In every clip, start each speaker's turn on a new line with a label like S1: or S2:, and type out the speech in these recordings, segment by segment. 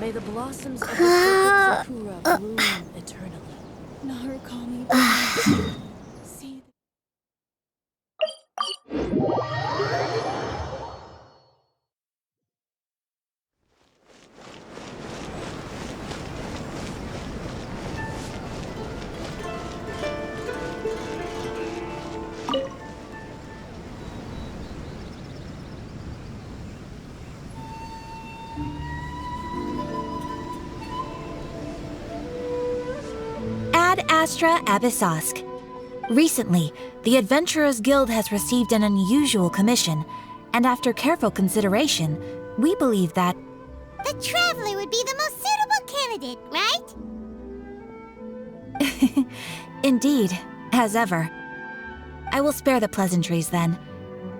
S1: May the blossoms of the sacred sakura bloom eternally. Narukami. See.
S2: Ad Astra Abyssosk. Recently, the Adventurers Guild has received an unusual commission, and after careful consideration, we believe that
S3: The Traveler would be the most suitable candidate, right?
S2: indeed, as ever. I will spare the pleasantries then.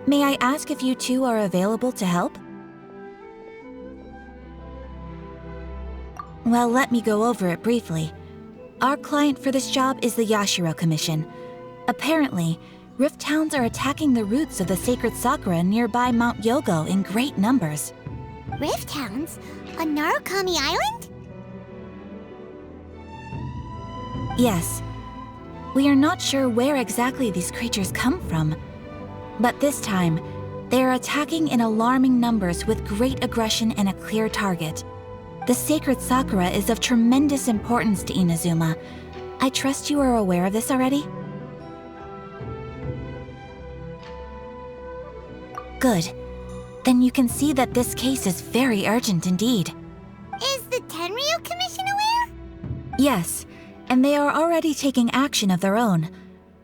S2: May I ask if you two are available to help? Well, let me go over it briefly. Our client for this job is the Yashiro Commission. Apparently, Rift Towns are attacking the roots of the sacred sakura nearby Mount Yogo in great numbers.
S3: Rift Hounds? On Narukami Island?
S2: Yes. We are not sure where exactly these creatures come from. But this time, they are attacking in alarming numbers with great aggression and a clear target. The sacred sakura is of tremendous importance to Inazuma. I trust you are aware of this already? Good. Then you can see that this case is very urgent indeed.
S3: Is the Tenryu Commission aware?
S2: Yes, and they are already taking action of their own.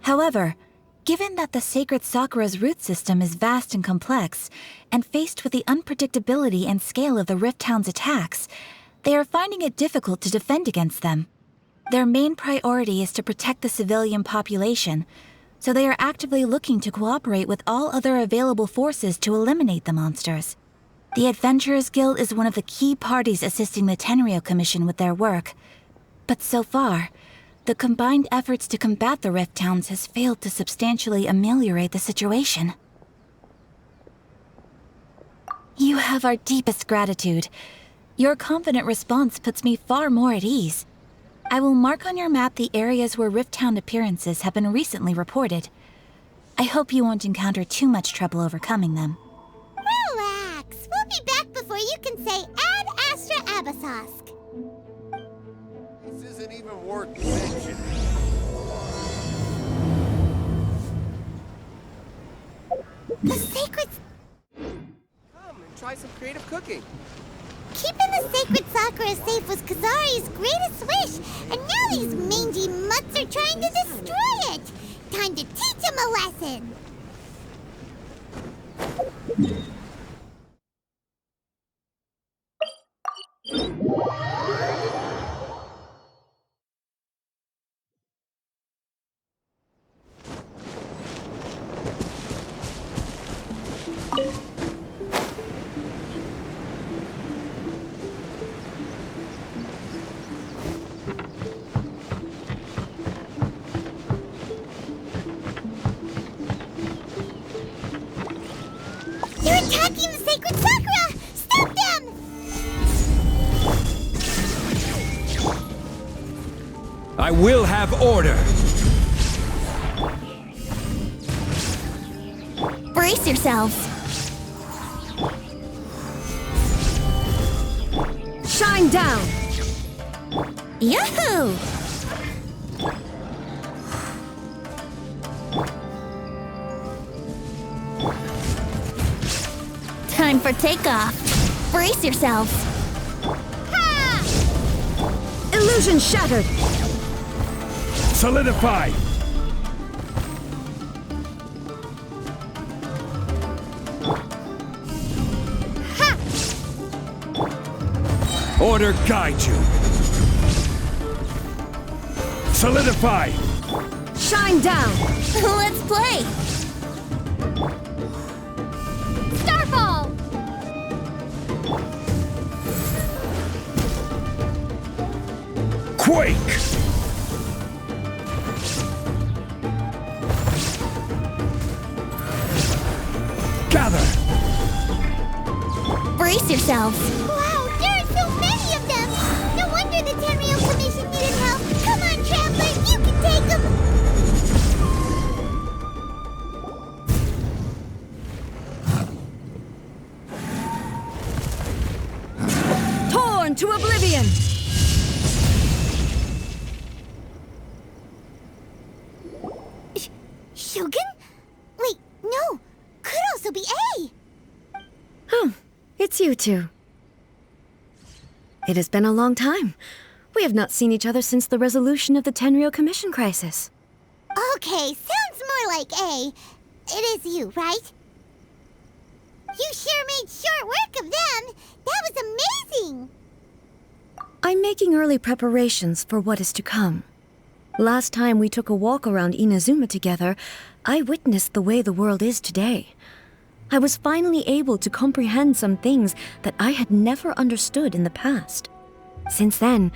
S2: However, given that the sacred sakura's root system is vast and complex, and faced with the unpredictability and scale of the Rift Hound's attacks, they are finding it difficult to defend against them. Their main priority is to protect the civilian population, so they are actively looking to cooperate with all other available forces to eliminate the monsters. The Adventurers Guild is one of the key parties assisting the Tenryu Commission with their work. But so far, the combined efforts to combat the Rift Towns has failed to substantially ameliorate the situation. You have our deepest gratitude. Your confident response puts me far more at ease. I will mark on your map the areas where Rift Town appearances have been recently reported. I hope you won't encounter too much trouble overcoming them.
S3: Relax. We'll be back before you can say Ad Astra Abyssosk.
S4: This isn't even worth mentioning.
S3: The sacred...
S4: Come and try some creative cooking.
S3: Keeping the sacred sakura safe was Kazari's greatest wish, and now these mangy mutts are trying to destroy it. Time to teach him a lesson. They're attacking the sacred sakura! Stop them!
S5: I will have order!
S3: Brace yourselves.
S1: Shine down!
S3: Yahoo! Time for takeoff. Brace yourselves. Ha!
S1: Illusion shattered!
S5: Solidify!
S3: Ha!
S5: Order guide you! Solidify!
S1: Shine down!
S3: Let's play! Starfall!
S5: Quake! Gather!
S3: Brace yourselves. Wow, there are so many of them!
S1: to oblivion!
S3: Shogun? Wait, no. Could also be A.
S1: Oh, it's you two. It has been a long time. We have not seen each other since the resolution of the Tenryou Commission crisis.
S3: Okay, sounds more like A. It is you, right? You sure made short work of them. That was amazing.
S1: I'm making early preparations for what is to come. Last time we took a walk around Inazuma together, I witnessed the way the world is today. I was finally able to comprehend some things that I had never understood in the past. Since then,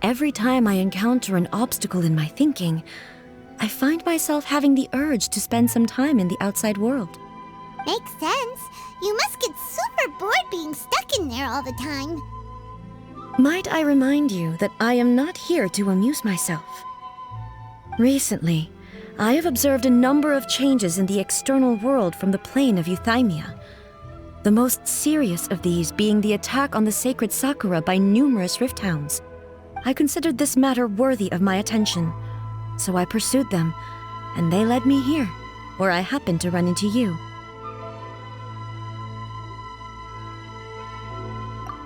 S1: every time I encounter an obstacle in my thinking, I find myself having the urge to spend some time in the outside world.
S3: Makes sense. You must get super bored being stuck in there all the time.
S1: Might I remind you that I am not here to amuse myself. Recently, I have observed a number of changes in the external world from the plane of Euthymia. The most serious of these being the attack on the sacred Sakura by numerous rift hounds. I considered this matter worthy of my attention, so I pursued them, and they led me here, where I happened to run into you.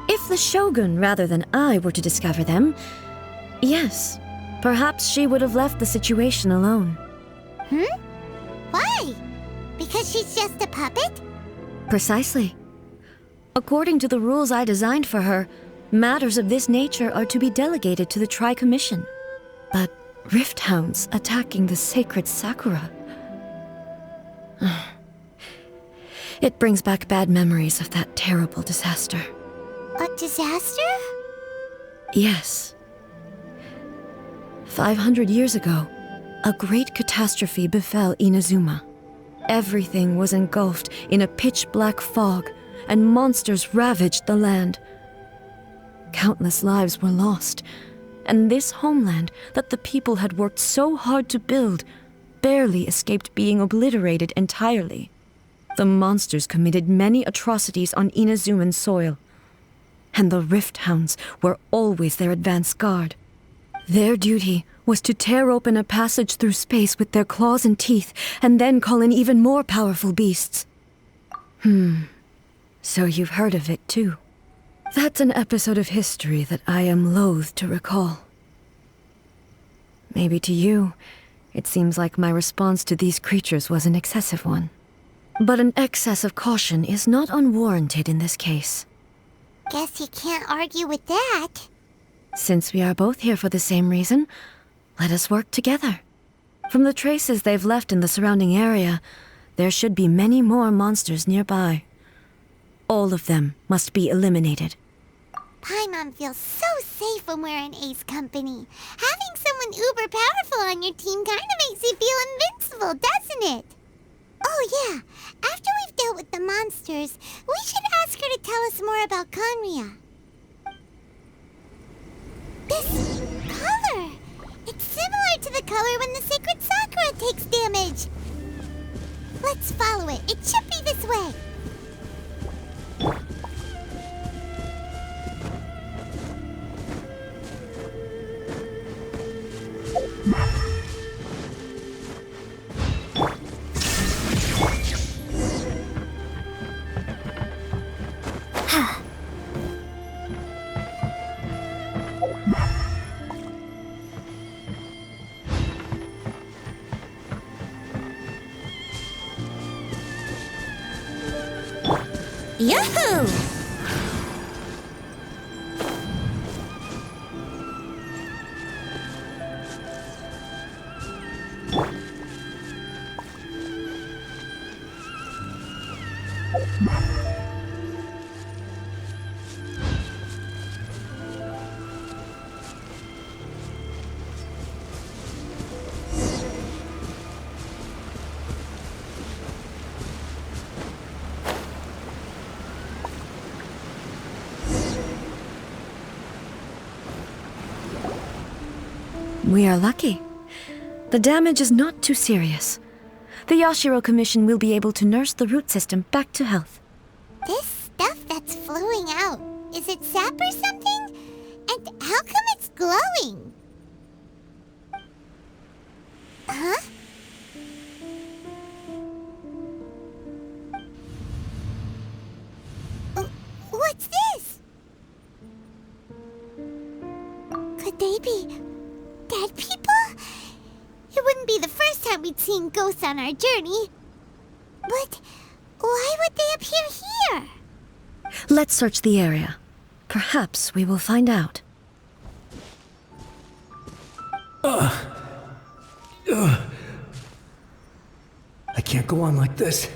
S1: If the Shogun rather than I were to discover them, yes, perhaps she would have left the situation alone.
S3: Why? Because she's just a puppet?
S1: Precisely. According to the rules I designed for her, matters of this nature are to be delegated to the Tri-Commission. But rift hounds attacking the sacred Sakura... It brings back bad memories of that terrible disaster.
S3: A disaster?
S1: Yes. 500 years ago, a great catastrophe befell Inazuma. Everything was engulfed in a pitch-black fog, and monsters ravaged the land. Countless lives were lost, and this homeland that the people had worked so hard to build barely escaped being obliterated entirely. The monsters committed many atrocities on Inazuman soil, and the rift hounds were always their advance guard. Their duty was to tear open a passage through space with their claws and teeth, and then call in even more powerful beasts. So you've heard of it too. That's an episode of history that I am loath to recall. Maybe to you, it seems like my response to these creatures was an excessive one. But an excess of caution is not unwarranted in this case.
S3: Guess you can't argue with that.
S1: Since we are both here for the same reason, let us work together. From the traces they've left in the surrounding area, there should be many more monsters nearby. All of them must be eliminated.
S3: Paimon feels so safe when we're in Ace Company. Having someone uber powerful on your team kind of makes you feel invincible, doesn't it? Oh yeah, after we've dealt with the monsters, we should ask her to tell us more about Conria. This color! It's similar to the color when the sacred Sakura takes damage. Let's follow it. It should be this way.
S2: Yahoo!
S1: We are lucky. The damage is not too serious. The Yashiro Commission will be able to nurse the root system back to health.
S3: This stuff that's flowing out, is it sap or something? How come it's glowing? Huh? What's this? Could they be dead people? It wouldn't be the first time we'd seen ghosts on our journey. But why would they appear here?
S1: Let's search the area. Perhaps we will find out.
S6: I can't go on like this.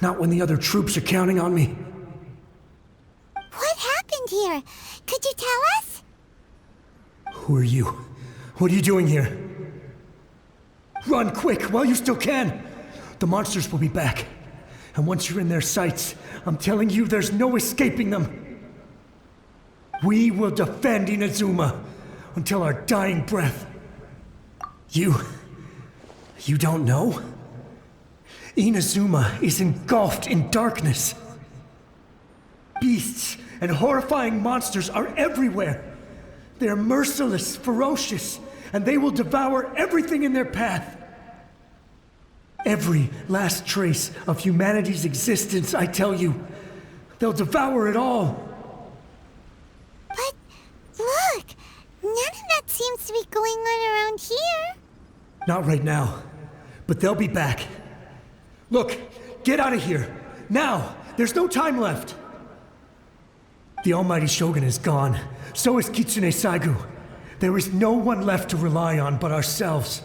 S6: Not when the other troops are counting on me.
S3: What happened here? Could you tell us?
S6: Who are you? What are you doing here? Run quick while you still can! The monsters will be back. And once you're in their sights, I'm telling you there's no escaping them. We will defend Inazuma until our dying breath. You don't know? Inazuma is engulfed in darkness. Beasts and horrifying monsters are everywhere. They're merciless, ferocious, and they will devour everything in their path. Every last trace of humanity's existence, I tell you. They'll devour it all.
S3: But look, none of that seems to be going on around here.
S6: Not right now, but they'll be back. Look, get out of here. Now! There's no time left! The almighty Shogun is gone. So is Kitsune Saigu. There is no one left to rely on but ourselves.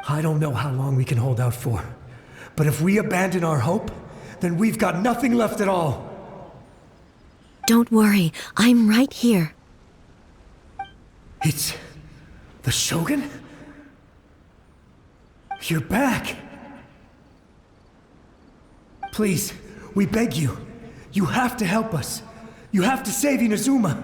S6: I don't know how long we can hold out for. But if we abandon our hope, then we've got nothing left at all.
S1: Don't worry, I'm right here.
S6: It's the Shogun? You're back! Please, we beg you. You have to help us. You have to save Inazuma.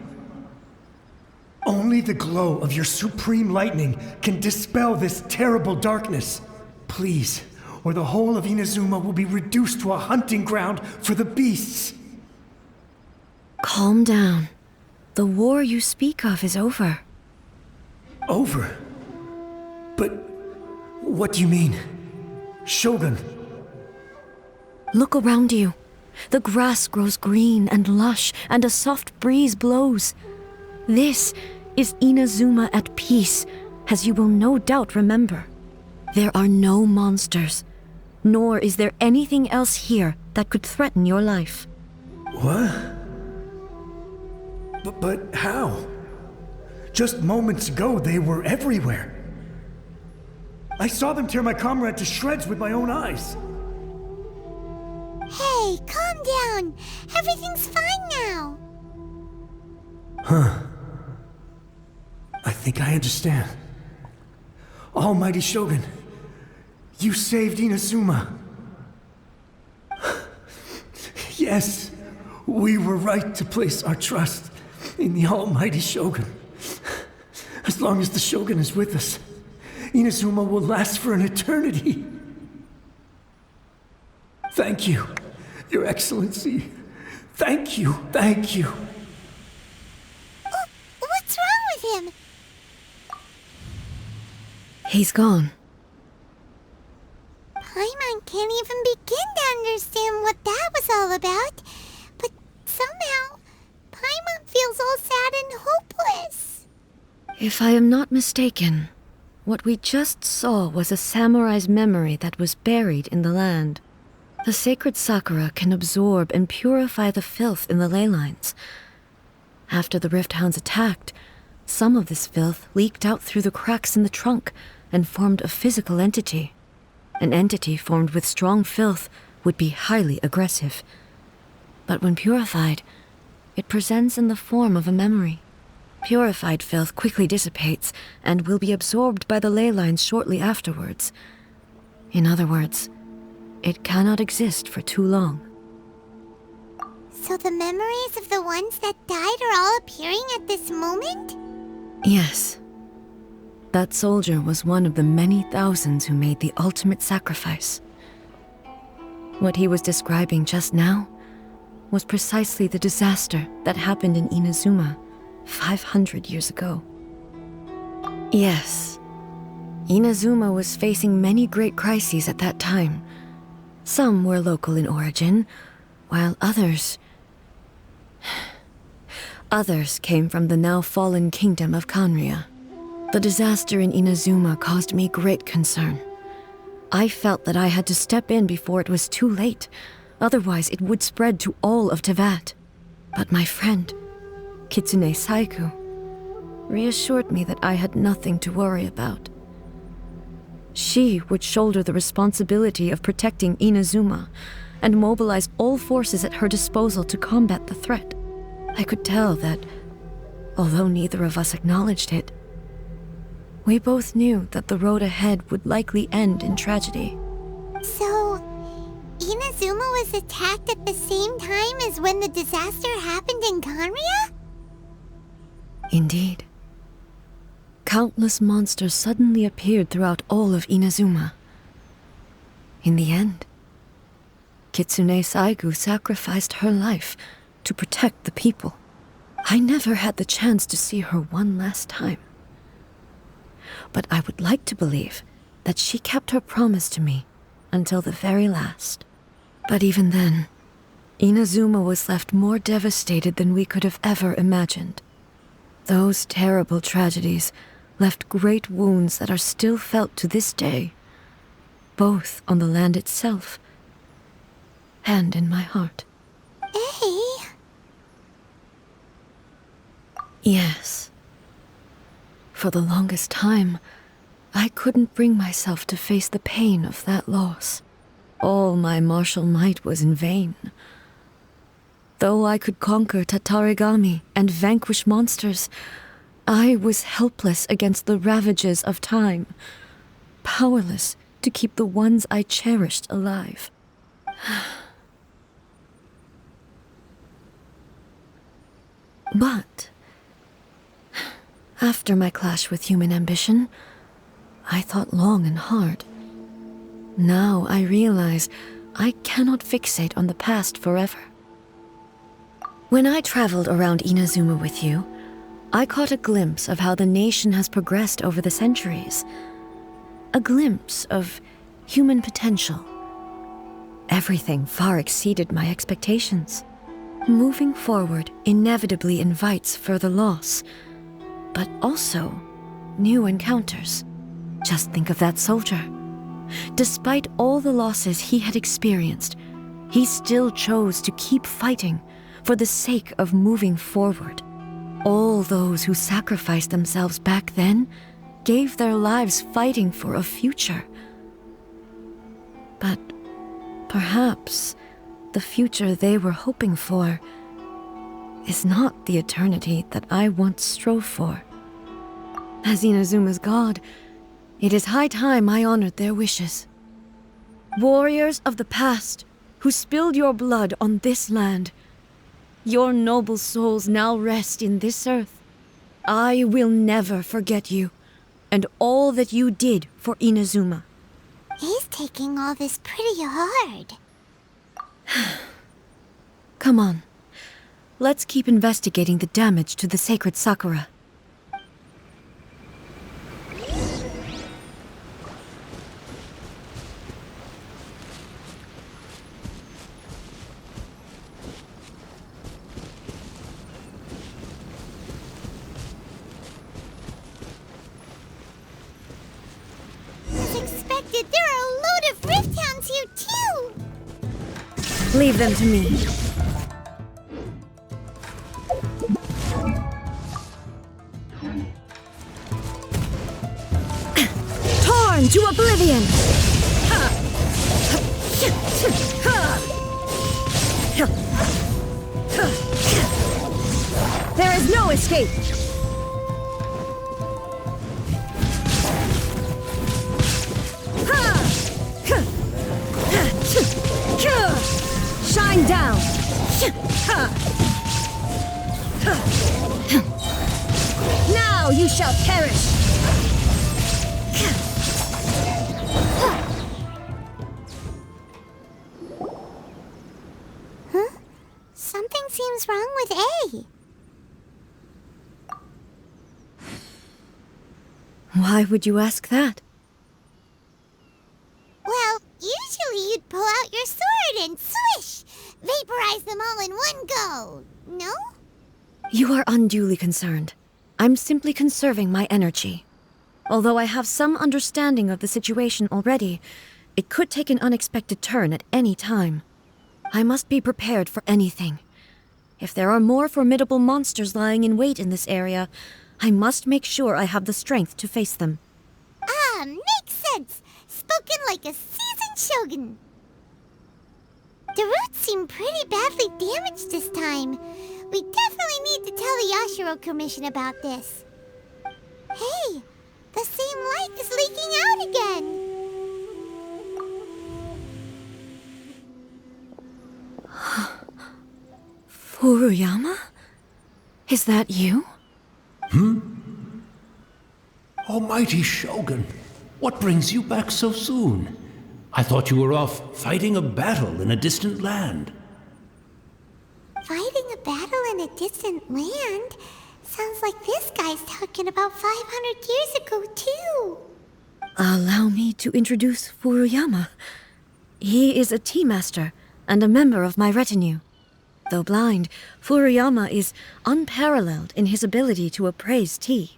S6: Only the glow of your supreme lightning can dispel this terrible darkness. Please, or the whole of Inazuma will be reduced to a hunting ground for the beasts.
S1: Calm down. The war you speak of is over.
S6: Over? But what do you mean? Shogun?
S1: Look around you. The grass grows green and lush, and a soft breeze blows. This is Inazuma at peace, as you will no doubt remember. There are no monsters, nor is there anything else here that could threaten your life.
S6: What? But how? Just moments ago, they were everywhere. I saw them tear my comrade to shreds with my own eyes.
S3: Hey, calm down. Everything's fine now.
S6: Huh. I think I understand. Almighty Shogun, you saved Inazuma. Yes, we were right to place our trust in the Almighty Shogun. As long as the Shogun is with us, Inazuma will last for an eternity. Thank you, Your Excellency. Thank you, thank you.
S3: What's wrong with him?
S1: He's gone.
S3: Paimon can't even begin to understand what that was all about. But somehow, Paimon feels all sad and hopeless.
S1: If I am not mistaken, what we just saw was a samurai's memory that was buried in the land. The sacred sakura can absorb and purify the filth in the ley lines. After the Rift Hounds attacked, some of this filth leaked out through the cracks in the trunk and formed a physical entity. An entity formed with strong filth would be highly aggressive. But when purified, it presents in the form of a memory. Purified filth quickly dissipates and will be absorbed by the ley lines shortly afterwards. In other words, it cannot exist for too long.
S3: So the memories of the ones that died are all appearing at this moment?
S1: Yes. That soldier was one of the many thousands who made the ultimate sacrifice. What he was describing just now was precisely the disaster that happened in Inazuma 500 years ago. Yes, Inazuma was facing many great crises at that time. Some were local in origin, while others came from the now fallen kingdom of Kanria. The disaster in Inazuma caused me great concern. I felt that I had to step in before it was too late, otherwise it would spread to all of Teyvat. But my friend, Kitsune Saiku, reassured me that I had nothing to worry about. She would shoulder the responsibility of protecting Inazuma and mobilize all forces at her disposal to combat the threat. I could tell that, although neither of us acknowledged it, we both knew that the road ahead would likely end in tragedy.
S3: So, Inazuma was attacked at the same time as when the disaster happened in Kanria?
S1: Indeed. Countless monsters suddenly appeared throughout all of Inazuma. In the end, Kitsune Saigu sacrificed her life to protect the people. I never had the chance to see her one last time. But I would like to believe that she kept her promise to me until the very last. But even then, Inazuma was left more devastated than we could have ever imagined. Those terrible tragedies left great wounds that are still felt to this day, both on the land itself and in my heart.
S3: Hey!
S1: Yes. For the longest time, I couldn't bring myself to face the pain of that loss. All my martial might was in vain. Though I could conquer Tatarigami and vanquish monsters, I was helpless against the ravages of time, powerless to keep the ones I cherished alive. But after my clash with human ambition, I thought long and hard. Now I realize I cannot fixate on the past forever. When I traveled around Inazuma with you, I caught a glimpse of how the nation has progressed over the centuries. A glimpse of human potential. Everything far exceeded my expectations. Moving forward inevitably invites further loss, but also new encounters. Just think of that soldier. Despite all the losses he had experienced, he still chose to keep fighting for the sake of moving forward. All those who sacrificed themselves back then gave their lives fighting for a future. But perhaps the future they were hoping for is not the eternity that I once strove for. As Inazuma's god, it is high time I honored their wishes. Warriors of the past, who spilled your blood on this land, your noble souls now rest in this earth. I will never forget you, and all that you did for Inazuma.
S3: He's taking all this pretty hard.
S1: Come on. Let's keep investigating the damage to the sacred Sakura.
S3: As expected, there are a load of Rift Hounds here too!
S1: Leave them to me. Torn to oblivion! There is no escape! Shine down! Now you shall perish!
S3: Something seems wrong with A.
S1: Why would you ask that?
S3: Well, usually you'd pull out your sword and swish! Vaporize them all in one go, no?
S1: You are unduly concerned. I'm simply conserving my energy. Although I have some understanding of the situation already, it could take an unexpected turn at any time. I must be prepared for anything. If there are more formidable monsters lying in wait in this area, I must make sure I have the strength to face them.
S3: Ah, makes sense! Spoken like a seasoned shogun. The roots seem pretty badly damaged this time. We definitely need to tell the Yashiro Commission about this. Hey, the same light is leaking out again.
S1: Furuyama? Is that you?
S7: Almighty Shogun, what brings you back so soon? I thought you were off fighting a battle in a distant land.
S3: Fighting a battle in a distant land? Sounds like this guy's talking about 500 years ago, too.
S1: Allow me to introduce Furuyama. He is a tea master and a member of my retinue. Though blind, Furuyama is unparalleled in his ability to appraise tea.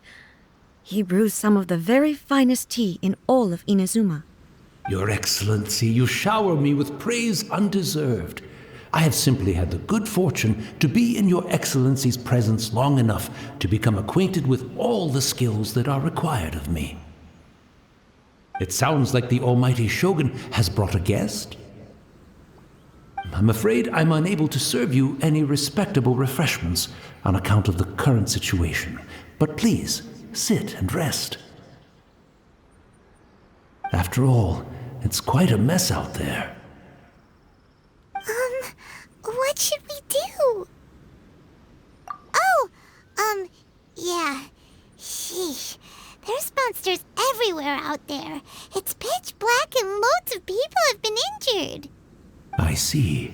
S1: He brews some of the very finest tea in all of Inazuma.
S7: Your Excellency, you shower me with praise undeserved. I have simply had the good fortune to be in Your Excellency's presence long enough to become acquainted with all the skills that are required of me. It sounds like the Almighty Shogun has brought a guest. I'm afraid I'm unable to serve you any respectable refreshments on account of the current situation, but please, sit and rest. After all, it's quite a mess out there.
S3: What should we do? Yeah. Sheesh. There's monsters everywhere out there. It's pitch black and loads of people have been injured.
S7: I see.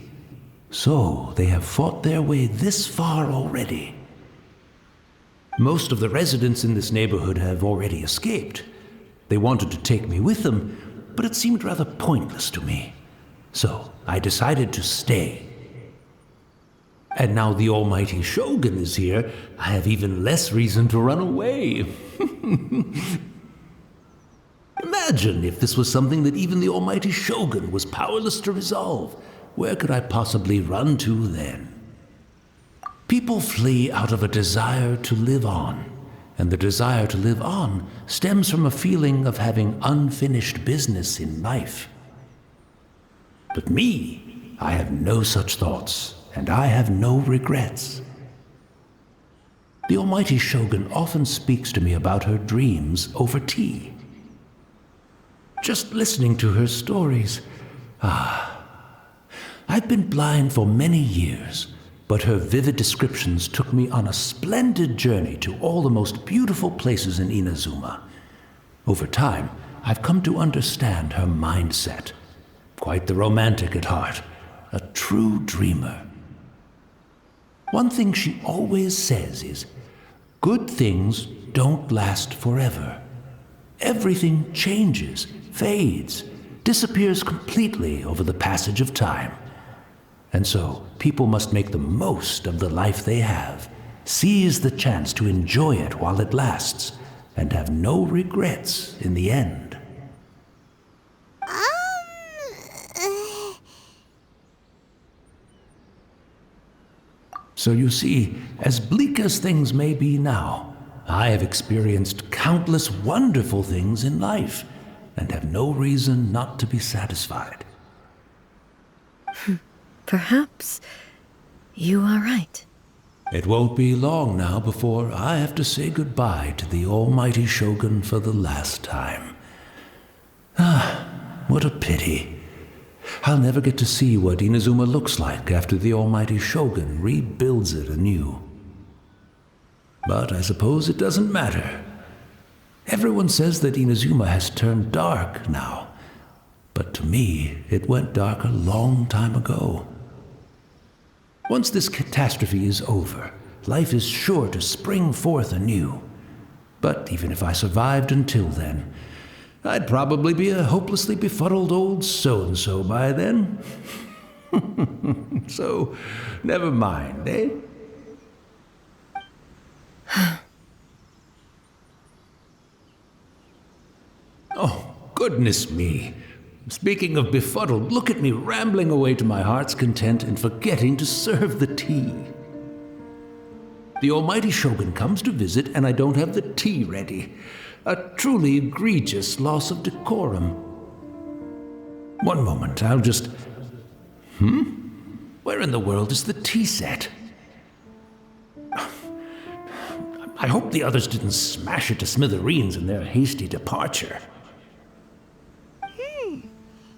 S7: So, they have fought their way this far already. Most of the residents in this neighborhood have already escaped. They wanted to take me with them, but it seemed rather pointless to me. So, I decided to stay. And now the Almighty Shogun is here, I have even less reason to run away. Imagine if this was something that even the Almighty Shogun was powerless to resolve. Where could I possibly run to then? People flee out of a desire to live on, and the desire to live on stems from a feeling of having unfinished business in life. But me, I have no such thoughts, and I have no regrets. The Almighty Shogun often speaks to me about her dreams over tea. Just listening to her stories, I've been blind for many years, but her vivid descriptions took me on a splendid journey to all the most beautiful places in Inazuma. Over time, I've come to understand her mindset. Quite the romantic at heart, a true dreamer. One thing she always says is, good things don't last forever. Everything changes, fades, disappears completely over the passage of time. And so, people must make the most of the life they have, seize the chance to enjoy it while it lasts, and have no regrets in the end. So you see, as bleak as things may be now, I have experienced countless wonderful things in life, and have no reason not to be satisfied.
S1: Perhaps you are right.
S7: It won't be long now before I have to say goodbye to the Almighty Shogun for the last time. What a pity. I'll never get to see what Inazuma looks like after the Almighty Shogun rebuilds it anew. But I suppose it doesn't matter. Everyone says that Inazuma has turned dark now, but to me, it went dark a long time ago. Once this catastrophe is over, life is sure to spring forth anew. But even if I survived until then, I'd probably be a hopelessly befuddled old so-and-so by then. So, never mind, eh? Oh, goodness me. Speaking of befuddled, look at me rambling away to my heart's content and forgetting to serve the tea. The almighty Shogun comes to visit and I don't have the tea ready. A truly egregious loss of decorum. One moment, I'll just... Where in the world is the tea set? I hope the others didn't smash it to smithereens in their hasty departure.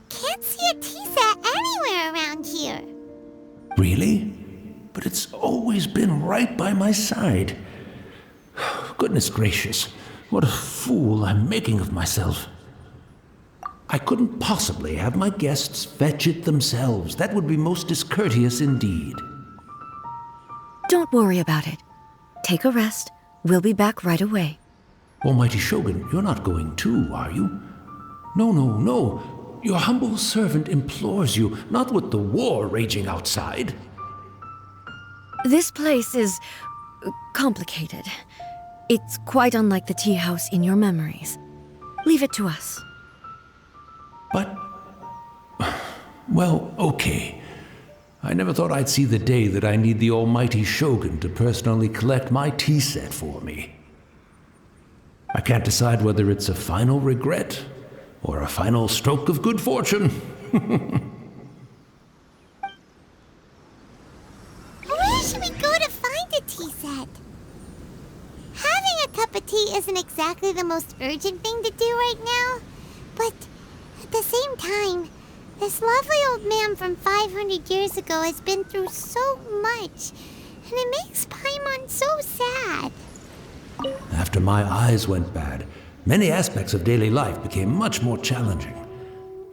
S3: Can't see a tea set anywhere around here.
S7: Really? But it's always been right by my side. Goodness gracious, what a fool I'm making of myself. I couldn't possibly have my guests fetch it themselves. That would be most discourteous indeed.
S1: Don't worry about it. Take a rest. We'll be back right away.
S7: Almighty Shogun, you're not going too, are you? No. Your humble servant implores you, not with the war raging outside.
S1: This place is complicated. It's quite unlike the tea house in your memories. Leave it to us.
S7: But... well, okay. I never thought I'd see the day that I need the almighty Shogun to personally collect my tea set for me. I can't decide whether it's a final regret or a final stroke of good fortune.
S3: Where should we go to find a tea set? Having a cup of tea isn't exactly the most urgent thing to do right now, but at the same time, this lovely old man from 500 years ago has been through so much, and it makes Paimon so sad.
S7: After my eyes went bad, many aspects of daily life became much more challenging.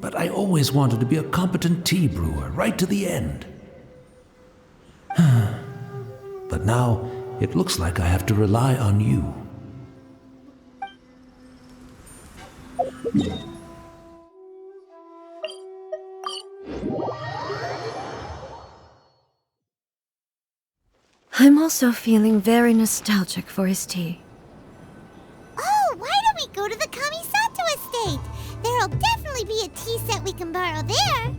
S7: But I always wanted to be a competent tea brewer right to the end. But now, it looks like I have to rely on you.
S1: I'm also feeling very nostalgic for his tea.
S3: Oh, why don't we go to the Kamisato estate? There'll definitely be a tea set we can borrow there.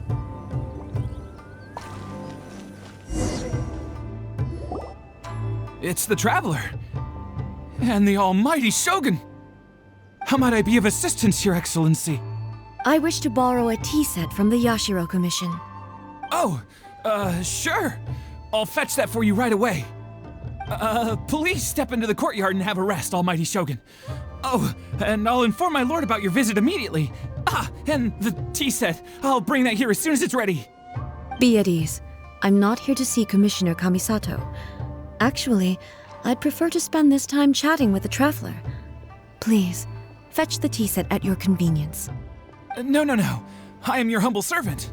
S8: It's the Traveler. And the almighty Shogun. How might I be of assistance, Your Excellency?
S1: I wish to borrow a tea set from the Yashiro Commission.
S8: Oh, sure. I'll fetch that for you right away. Please step into the courtyard and have a rest, almighty Shogun. Oh, and I'll inform my lord about your visit immediately. Ah, and the tea set. I'll bring that here as soon as it's ready.
S1: Be at ease. I'm not here to see Commissioner Kamisato. Actually, I'd prefer to spend this time chatting with the Traveler. Please, fetch the tea set at your convenience.
S8: No. I am your humble servant.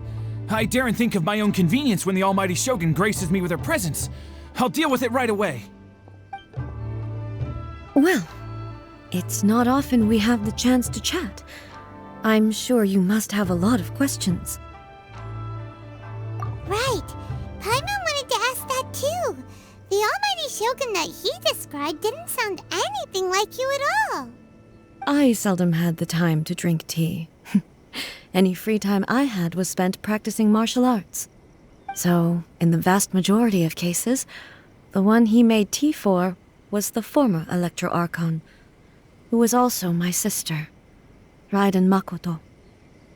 S8: I daren't think of my own convenience when the almighty Shogun graces me with her presence. I'll deal with it right away.
S1: Well, it's not often we have the chance to chat. I'm sure you must have a lot of questions.
S3: Right. Paimon wanted to ask that too. The almighty Shogun that he described didn't sound anything like you at all.
S1: I seldom had the time to drink tea. Any free time I had was spent practicing martial arts. So, in the vast majority of cases, the one he made tea for was the former Electro Archon, who was also my sister, Raiden Makoto.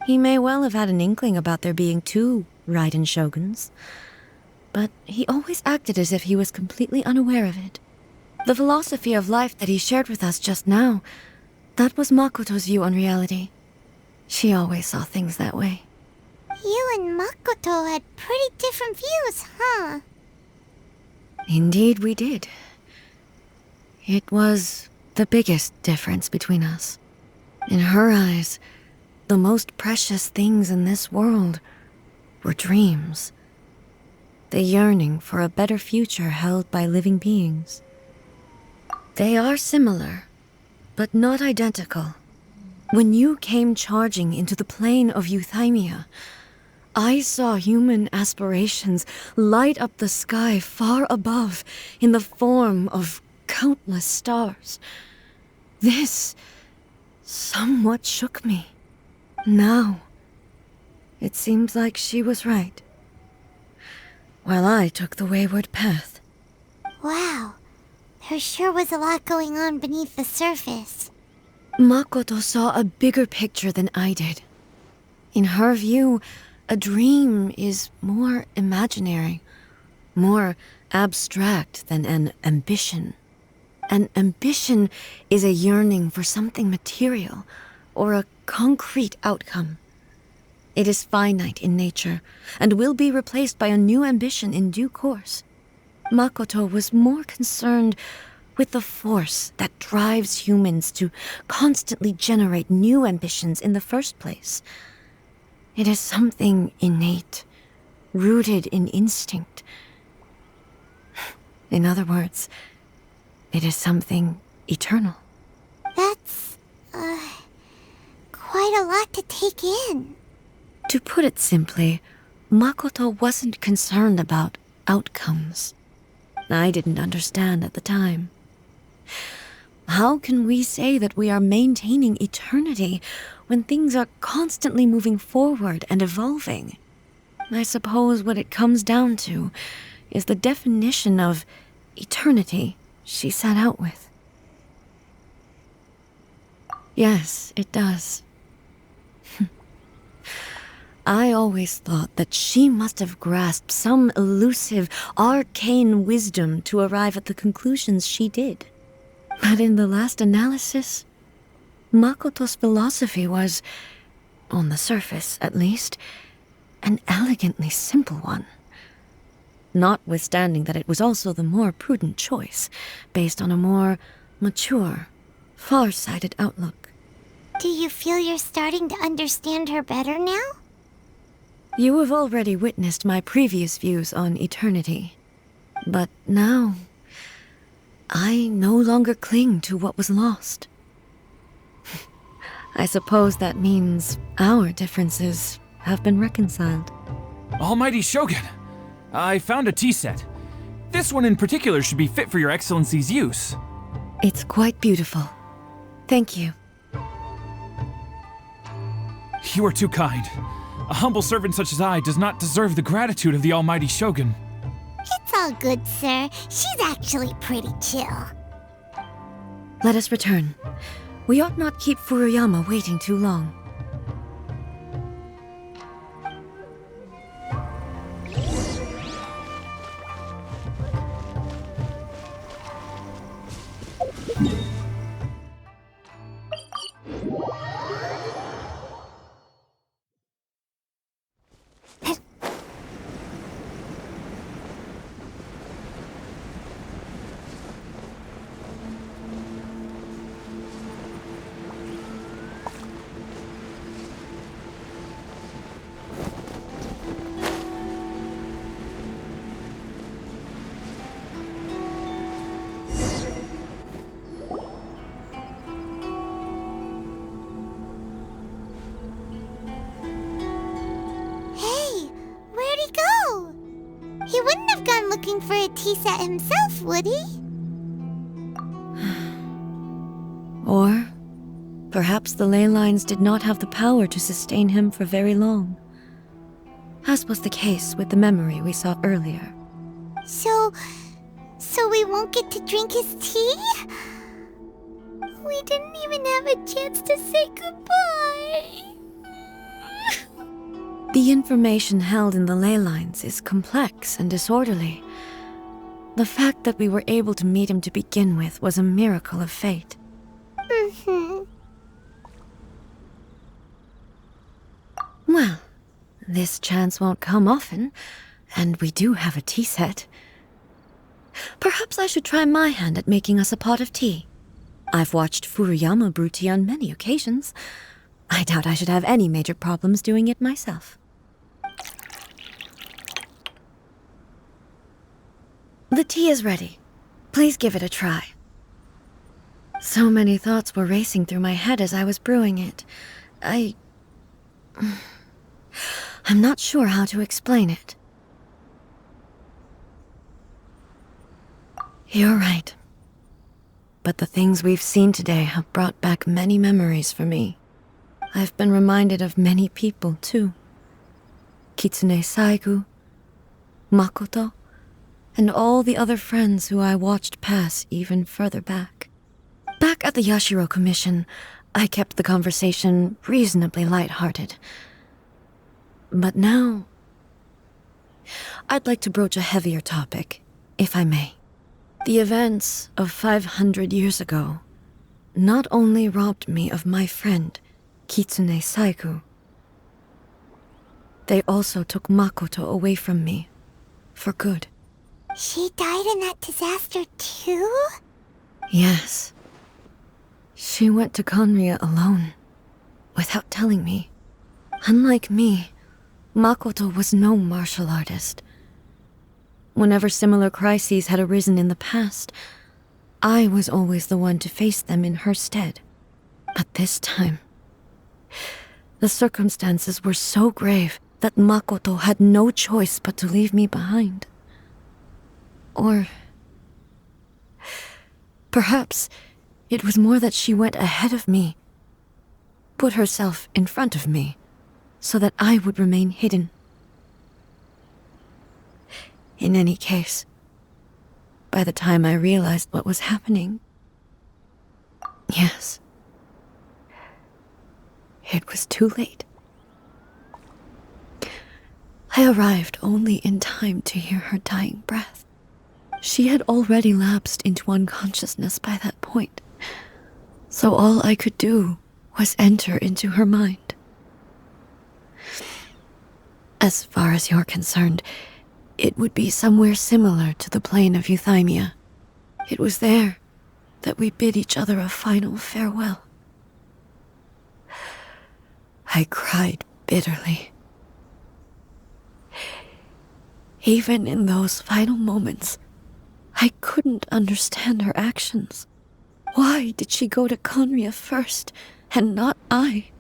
S1: He may well have had an inkling about there being two Raiden Shoguns, but he always acted as if he was completely unaware of it. The philosophy of life that he shared with us just now, that was Makoto's view on reality. She always saw things that way.
S3: You and Makoto had pretty different views, huh?
S1: Indeed we did. It was the biggest difference between us. In her eyes, the most precious things in this world were dreams. The yearning for a better future held by living beings. They are similar, but not identical. When you came charging into the plane of Euthymia, I saw human aspirations light up the sky far above in the form of countless stars. This somewhat shook me. Now, it seems like she was right, while I took the wayward path.
S3: Wow, there sure was a lot going on beneath the surface.
S1: Makoto saw a bigger picture than I did. In her view, a dream is more imaginary, more abstract than an ambition. An ambition is a yearning for something material or a concrete outcome. It is finite in nature and will be replaced by a new ambition in due course. Makoto was more concerned with the force that drives humans to constantly generate new ambitions in the first place. It is something innate, rooted in instinct. In other words, it is something eternal.
S3: That's, quite a lot to take in.
S1: To put it simply, Makoto wasn't concerned about outcomes. I didn't understand at the time. How can we say that we are maintaining eternity when things are constantly moving forward and evolving? I suppose what it comes down to is the definition of eternity she set out with. Yes, it does. I always thought that she must have grasped some elusive, arcane wisdom to arrive at the conclusions she did. But in the last analysis, Makoto's philosophy was, on the surface at least, an elegantly simple one. Notwithstanding that it was also the more prudent choice, based on a more mature, far-sighted outlook.
S3: Do you feel you're starting to understand her better now?
S1: You have already witnessed my previous views on eternity. But now, I no longer cling to what was lost. I suppose that means our differences have been reconciled.
S8: Almighty Shogun, I found a tea set. This one in particular should be fit for your Excellency's use.
S1: It's quite beautiful. Thank you.
S8: You are too kind. A humble servant such as I does not deserve the gratitude of the Almighty Shogun.
S3: It's all good, sir. She's actually pretty chill.
S1: Let us return. We ought not keep Furuyama waiting too long.
S3: He wouldn't have gone looking for a tea set himself, would he?
S1: Or perhaps the ley lines did not have the power to sustain him for very long, as was the case with the memory we saw earlier.
S3: So we won't get to drink his tea? We didn't even have a chance to say goodbye.
S1: The information held in the ley lines is complex and disorderly. The fact that we were able to meet him to begin with was a miracle of fate. Well, this chance won't come often, and we do have a tea set. Perhaps I should try my hand at making us a pot of tea. I've watched Furuyama brew tea on many occasions. I doubt I should have any major problems doing it myself. The tea is ready. Please give it a try. So many thoughts were racing through my head as I was brewing it. I'm not sure how to explain it. You're right. But the things we've seen today have brought back many memories for me. I've been reminded of many people, too. Kitsune Saigu, Makoto, and all the other friends who I watched pass even further back. Back at the Yashiro Commission, I kept the conversation reasonably lighthearted. But now, I'd like to broach a heavier topic, if I may. The events of 500 years ago not only robbed me of my friend, Kitsune Saigu, they also took Makoto away from me, for good.
S3: She died in that disaster too?
S1: Yes. She went to Conria alone, without telling me. Unlike me, Makoto was no martial artist. Whenever similar crises had arisen in the past, I was always the one to face them in her stead. But this time, the circumstances were so grave that Makoto had no choice but to leave me behind. Or perhaps it was more that she went ahead of me, put herself in front of me, so that I would remain hidden. In any case, by the time I realized what was happening, yes, it was too late. I arrived only in time to hear her dying breath. She had already lapsed into unconsciousness by that point, so all I could do was enter into her mind. As far as you're concerned, it would be somewhere similar to the plane of Euthymia. It was there that we bid each other a final farewell. I cried bitterly. Even in those final moments, I couldn't understand her actions. Why did she go to Conria first, and not I?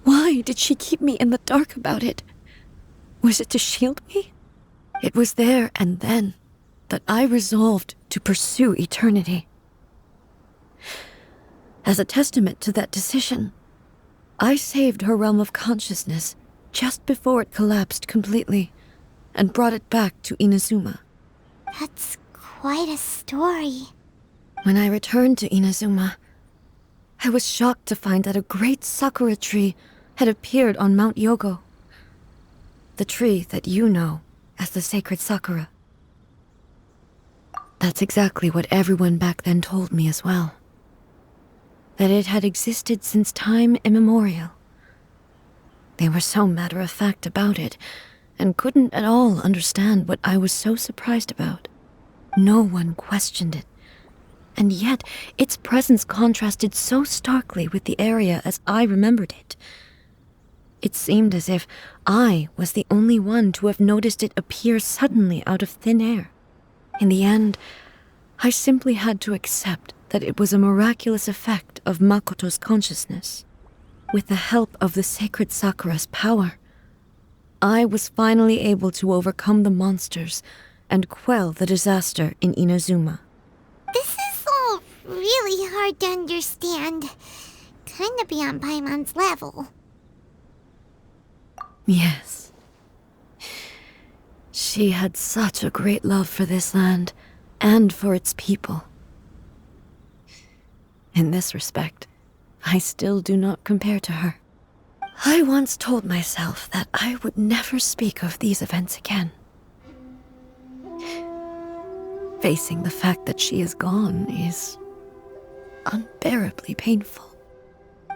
S1: Why did she keep me in the dark about it? Was it to shield me? It was there and then that I resolved to pursue eternity. As a testament to that decision, I saved her realm of consciousness just before it collapsed completely and brought it back to Inazuma.
S3: That's quite a story.
S1: When I returned to Inazuma, I was shocked to find that a great sakura tree had appeared on Mount Yogo. The tree that you know as the sacred sakura. That's exactly what everyone back then told me as well. That it had existed since time immemorial. They were so matter-of-fact about it, and couldn't at all understand what I was so surprised about. No one questioned it, and yet its presence contrasted so starkly with the area as I remembered it. It seemed as if I was the only one to have noticed it appear suddenly out of thin air. In the end, I simply had to accept that it was a miraculous effect of Makoto's consciousness. With the help of the sacred sakura's power, I was finally able to overcome the monsters and quell the disaster in Inazuma.
S3: This is all really hard to understand. Kinda beyond Paimon's level.
S1: Yes. She had such a great love for this land and for its people. In this respect, I still do not compare to her. I once told myself that I would never speak of these events again. Facing the fact that she is gone is unbearably painful.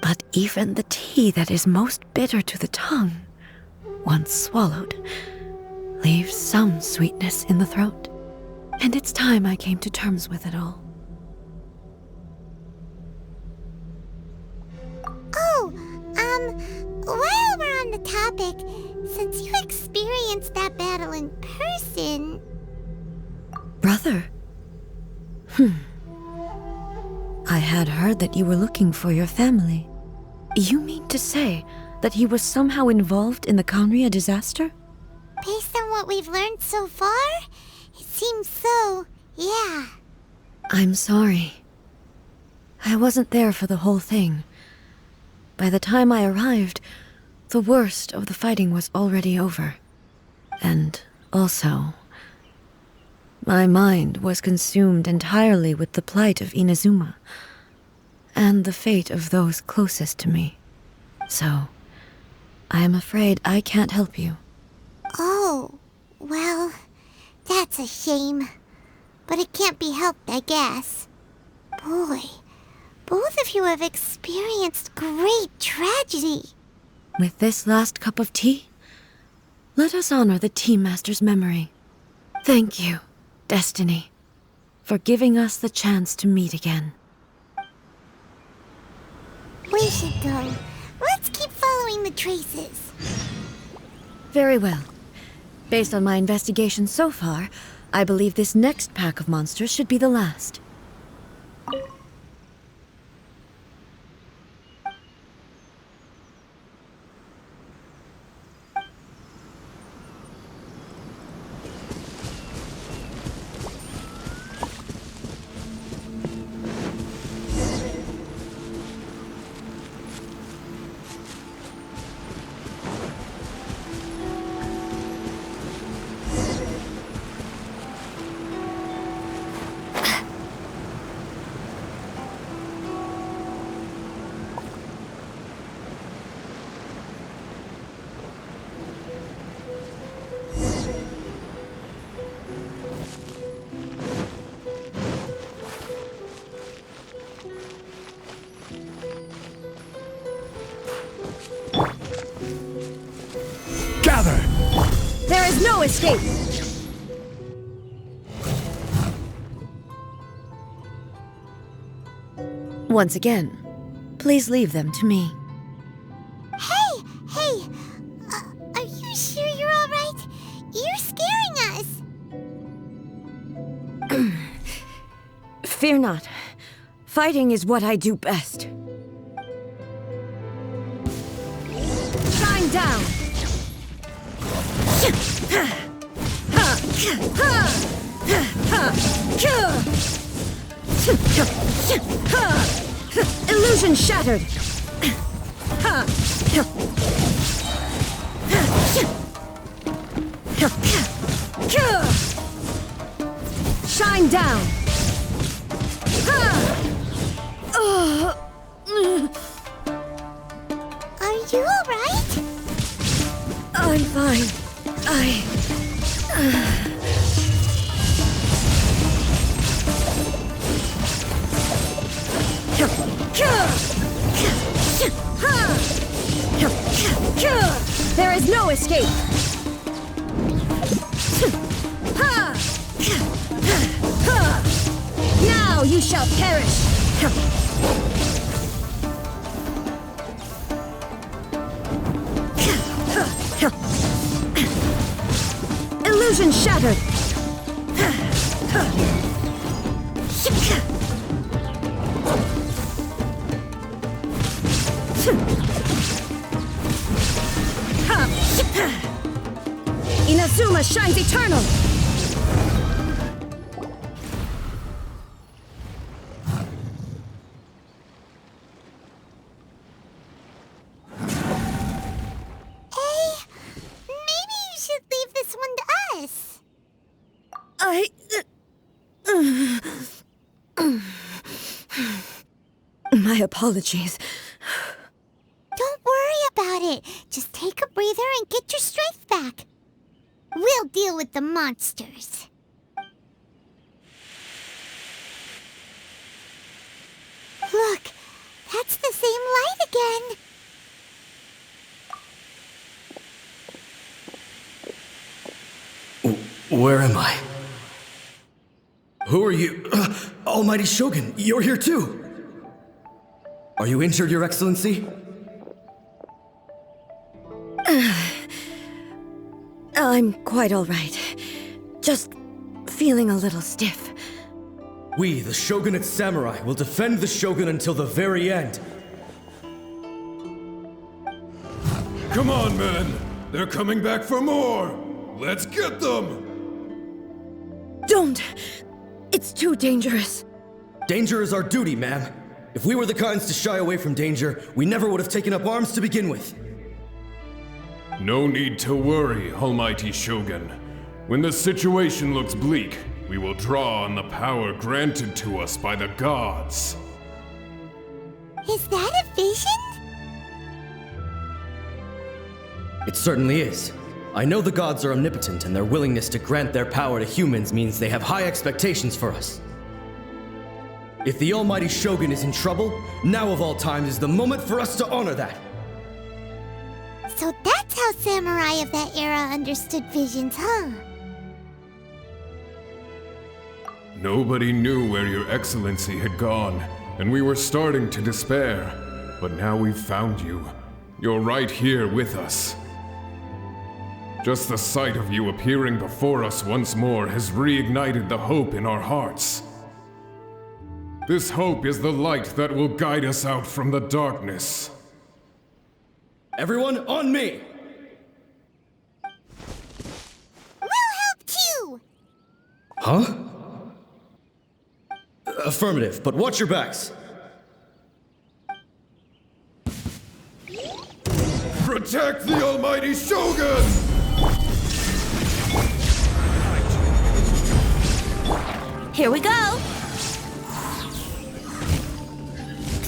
S1: But even the tea that is most bitter to the tongue, once swallowed, leaves some sweetness in the throat. And it's time I came to terms with it all.
S3: Oh, while we're on the topic, since you experienced that battle in person...
S1: Brother? I had heard that you were looking for your family. You mean to say that he was somehow involved in the Conria disaster?
S3: Based on what we've learned so far, it seems so, yeah.
S1: I'm sorry. I wasn't there for the whole thing. By the time I arrived, the worst of the fighting was already over. And also, my mind was consumed entirely with the plight of Inazuma and the fate of those closest to me. So, I am afraid I can't help you.
S3: Oh, well, that's a shame. But it can't be helped, I guess. Boy, both of you have experienced great tragedy.
S1: With this last cup of tea, let us honor the Tea Master's memory. Thank you, Destiny, for giving us the chance to meet again.
S3: We should go. Let's keep following the traces.
S1: Very well. Based on my investigation so far, I believe this next pack of monsters should be the last.
S5: Gather!
S1: There is no escape! Once again, please leave them to me.
S3: Hey! Are you sure you're all right? You're scaring us.
S1: Fear not. Fighting is what I do best. Shine down! Illusion shattered! Shine down!
S3: Are you all right?
S1: I'm fine. There is no escape! Now you shall perish! Illusion shattered! Inazuma shines eternal!
S3: Maybe you should leave this one to us.
S1: My apologies.
S3: Don't worry about it. Just take a breather and get your strength back. We'll deal with the monsters. Look, that's the same light again.
S9: Where am I? Who are you? Almighty Shogun, you're here too! Are you injured, Your Excellency?
S1: I'm quite all right. Just feeling a little stiff.
S9: We, the Shogunate Samurai, will defend the Shogun until the very end.
S5: Come on, men! They're coming back for more! Let's get them!
S1: Don't! It's too dangerous.
S9: Danger is our duty, ma'am. If we were the kinds to shy away from danger, we never would have taken up arms to begin with.
S5: No need to worry, Almighty Shogun. When the situation looks bleak, we will draw on the power granted to us by the gods.
S3: Is that a vision?
S9: It certainly is. I know the gods are omnipotent, and their willingness to grant their power to humans means they have high expectations for us. If the Almighty Shogun is in trouble, now of all times is the moment for us to honor that.
S3: So that's how samurai of that era understood visions, huh?
S5: Nobody knew where your excellency had gone, and we were starting to despair. But now we've found you. You're right here with us. Just the sight of you appearing before us once more has reignited the hope in our hearts. This hope is the light that will guide us out from the darkness.
S9: Everyone, on me!
S3: We'll help too!
S9: Huh? Affirmative, but watch your backs.
S5: Protect the Almighty Shogun!
S2: Here we go!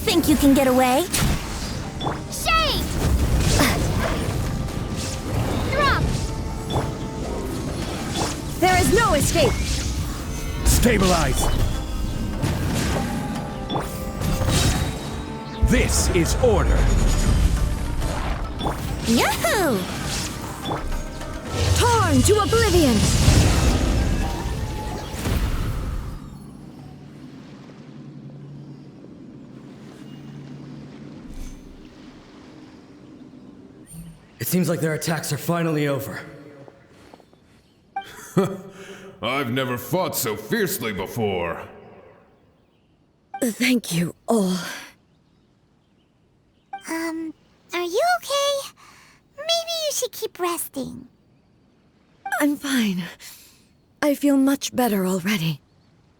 S2: Think you can get away?
S3: Shade! Drop!
S1: There is no escape!
S6: Stabilize! This is order!
S2: Yahoo!
S1: Torn to oblivion!
S9: It seems like their attacks are finally over.
S5: I've never fought so fiercely before.
S1: Thank you all.
S3: Are you okay? Maybe you should keep resting.
S1: I'm fine. I feel much better already.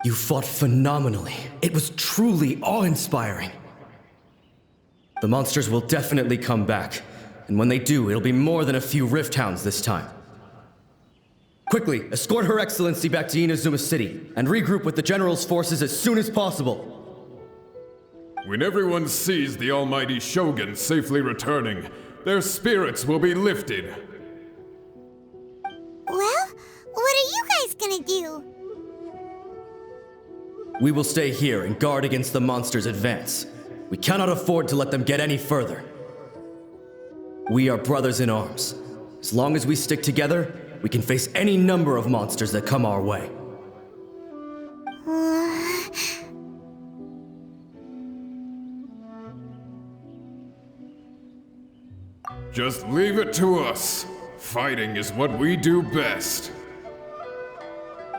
S9: You fought phenomenally. It was truly awe-inspiring. The monsters will definitely come back. And when they do, it'll be more than a few Rift Hounds this time. Quickly, escort Her Excellency back to Inazuma City, and regroup with the General's forces as soon as possible.
S5: When everyone sees the Almighty Shogun safely returning, their spirits will be lifted.
S3: Well, what are you guys gonna do?
S9: We will stay here and guard against the monsters' advance. We cannot afford to let them get any further. We are brothers in arms. As long as we stick together, we can face any number of monsters that come our way.
S5: Just leave it to us. Fighting is what we do best.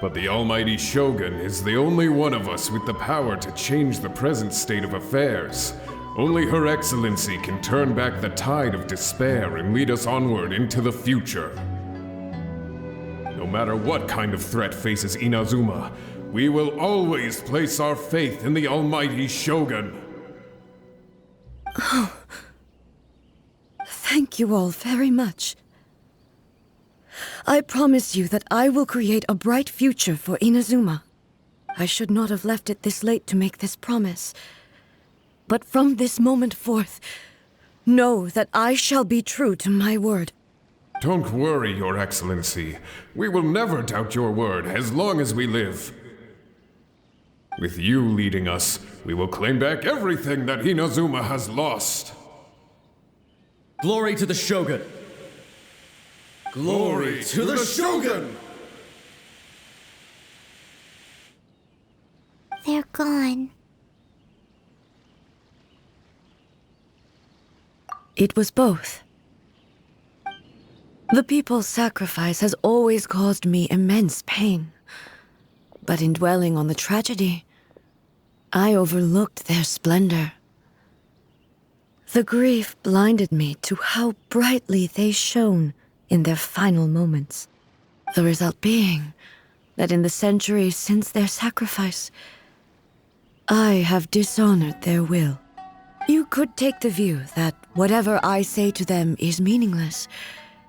S5: But the Almighty Shogun is the only one of us with the power to change the present state of affairs. Only Her Excellency can turn back the tide of despair and lead us onward into the future. No matter what kind of threat faces Inazuma, we will always place our faith in the Almighty Shogun.
S1: Oh. Thank you all very much. I promise you that I will create a bright future for Inazuma. I should not have left it this late to make this promise. But from this moment forth, know that I shall be true to my word.
S5: Don't worry, Your Excellency. We will never doubt your word as long as we live. With you leading us, we will claim back everything that Inazuma has lost.
S9: Glory to the Shogun!
S5: Glory to the Shogun!
S3: They're gone.
S1: It was both. The people's sacrifice has always caused me immense pain. But in dwelling on the tragedy, I overlooked their splendor. The grief blinded me to how brightly they shone in their final moments. The result being that in the centuries since their sacrifice, I have dishonored their will. You could take the view that whatever I say to them is meaningless,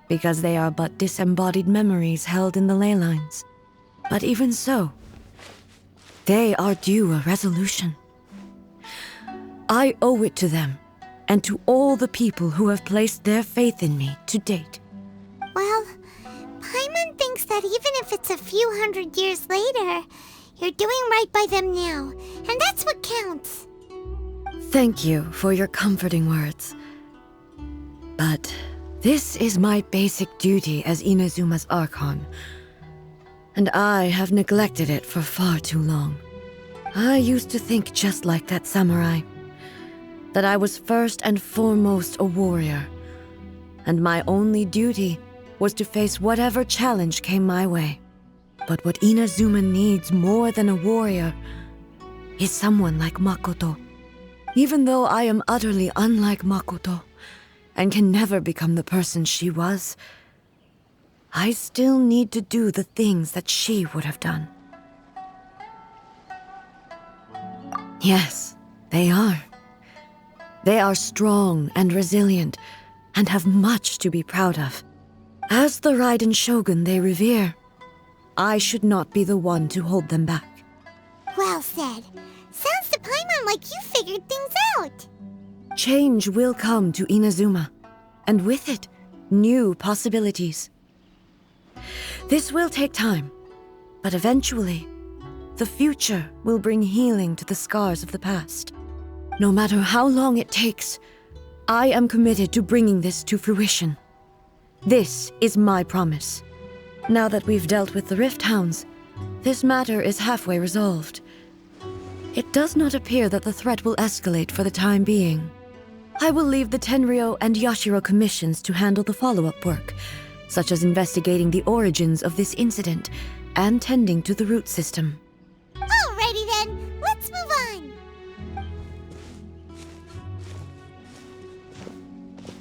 S1: because they are but disembodied memories held in the ley lines. But even so, they are due a resolution. I owe it to them, and to all the people who have placed their faith in me to date.
S3: Well, Paimon thinks that even if it's a few hundred years later, you're doing right by them now, and that's what counts.
S1: Thank you for your comforting words. But this is my basic duty as Inazuma's Archon, and I have neglected it for far too long. I used to think just like that samurai, that I was first and foremost a warrior, and my only duty was to face whatever challenge came my way. But what Inazuma needs more than a warrior is someone like Makoto. Even though I am utterly unlike Makoto, and can never become the person she was, I still need to do the things that she would have done. Yes, they are. They are strong and resilient, and have much to be proud of. As the Raiden Shogun they revere, I should not be the one to hold them back.
S3: Well said. Sounds to Paimon like you figured things out.
S1: Change will come to Inazuma, and with it, new possibilities. This will take time, but eventually, the future will bring healing to the scars of the past. No matter how long it takes, I am committed to bringing this to fruition. This is my promise. Now that we've dealt with the Rift Hounds, this matter is halfway resolved. It does not appear that the threat will escalate for the time being. I will leave the Tenryo and Yashiro commissions to handle the follow-up work, such as investigating the origins of this incident and tending to the root system.
S3: Alrighty then, let's move on.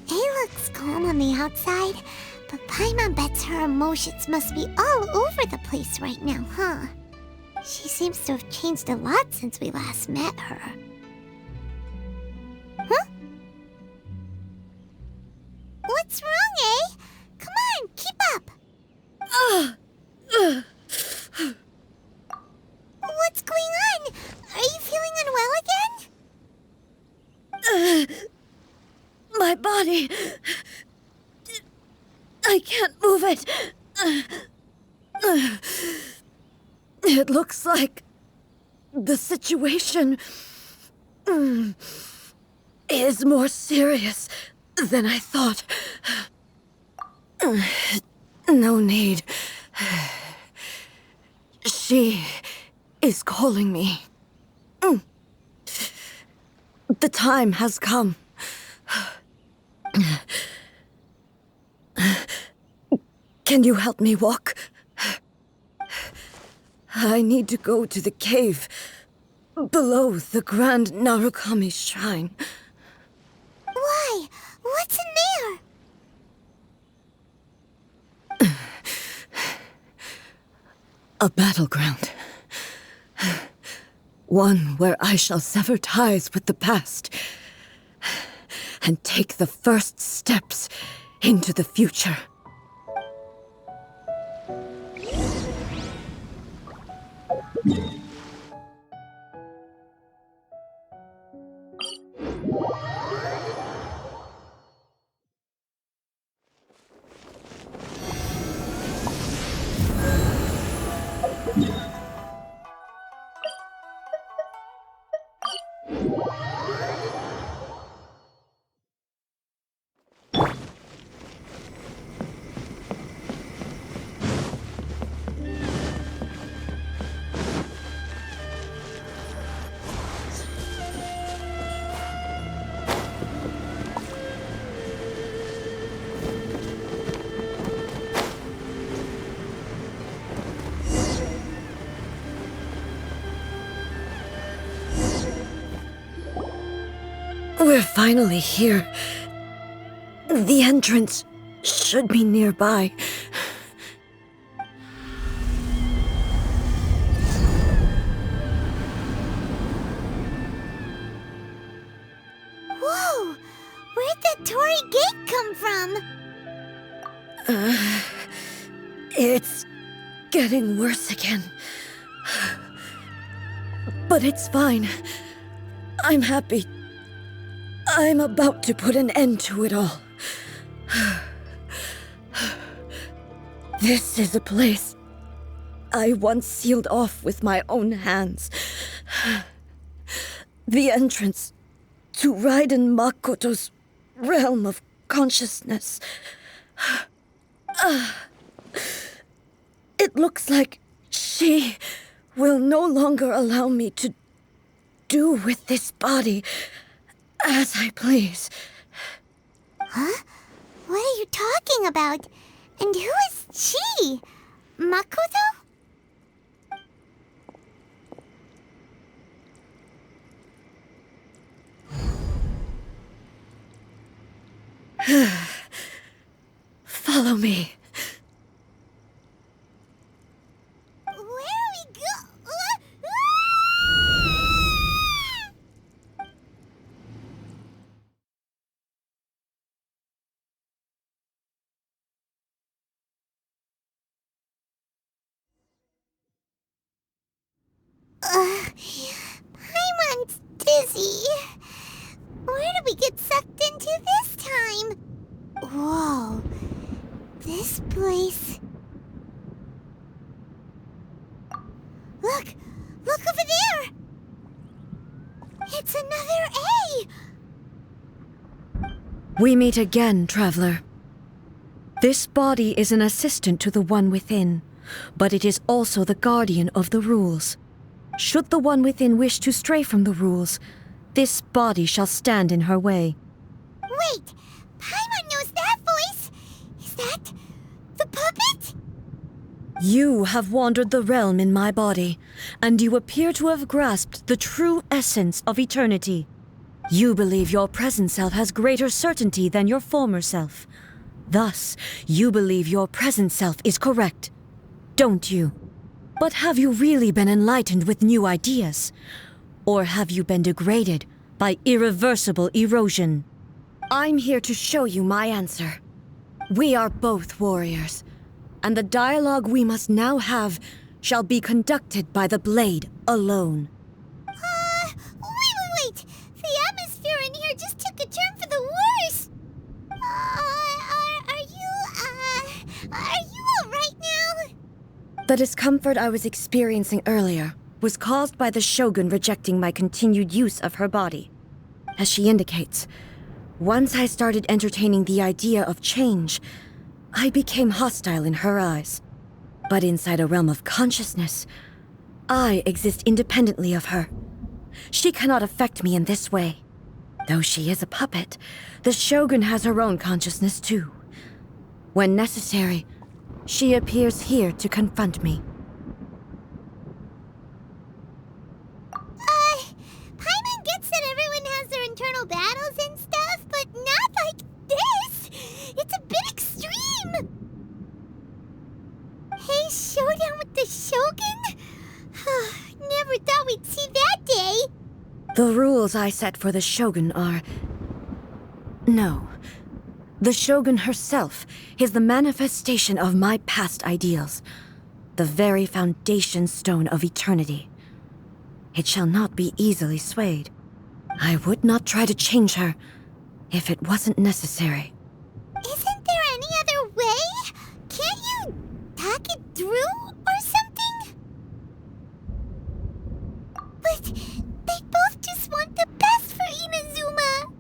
S3: It looks calm on the outside, but Paimon bets her emotions must be all over the place right now, huh? She seems to have changed a lot since we last met her. Huh? What's wrong, eh? Come on, keep up! What's going on? Are you feeling unwell again?
S1: My body... I can't move it. It looks like the situation is more serious than I thought. No need. She is calling me. The time has come. Can you help me walk? I need to go to the cave below the Grand Narukami Shrine.
S3: Why? What's in there?
S1: A battleground. One where I shall sever ties with the past and take the first steps into the future. We're finally here. The entrance should be nearby.
S3: Whoa! Where'd that Torii gate come from?
S1: It's getting worse again. But it's fine. I'm happy. I'm about to put an end to it all. This is a place I once sealed off with my own hands. The entrance to Raiden Makoto's realm of consciousness. It looks like she will no longer allow me to do with this body as I please.
S3: Huh? What are you talking about? And who is she? Makoto?
S1: Follow me.
S3: Where are we go? Paimon's dizzy. Where did we get sucked into this time? Whoa. This place... Look! Look over there! It's another A!
S1: We meet again, traveler. This body is an assistant to the one within, but it is also the guardian of the rules. Should the one within wish to stray from the rules, this body shall stand in her way.
S3: Wait! Paimon knows that voice! Is that... the puppet?
S1: You have wandered the realm in my body, and you appear to have grasped the true essence of eternity. You believe your present self has greater certainty than your former self. Thus, you believe your present self is correct, don't you? But have you really been enlightened with new ideas? Or have you been degraded by irreversible erosion? I'm here to show you my answer. We are both warriors, and the dialogue we must now have shall be conducted by the blade alone.
S3: Wait! The atmosphere in here just took a turn for the worse! Are you alright now?
S1: The discomfort I was experiencing earlier was caused by the Shogun rejecting my continued use of her body. As she indicates, once I started entertaining the idea of change, I became hostile in her eyes. But inside a realm of consciousness, I exist independently of her. She cannot affect me in this way. Though she is a puppet, the Shogun has her own consciousness too. When necessary, she appears here to confront me.
S3: Paimon gets that everyone has their internal battles and stuff, but not like this! It's a bit extreme! Hey, showdown with the Shogun? Never thought we'd see that day!
S1: The rules I set for the Shogun are... No. The Shogun herself is the manifestation of my past ideals. The very foundation stone of eternity. It shall not be easily swayed. I would not try to change her if it wasn't necessary.
S3: Isn't there any other way? Can't you talk it through or something? But they both just want the best for Inazuma.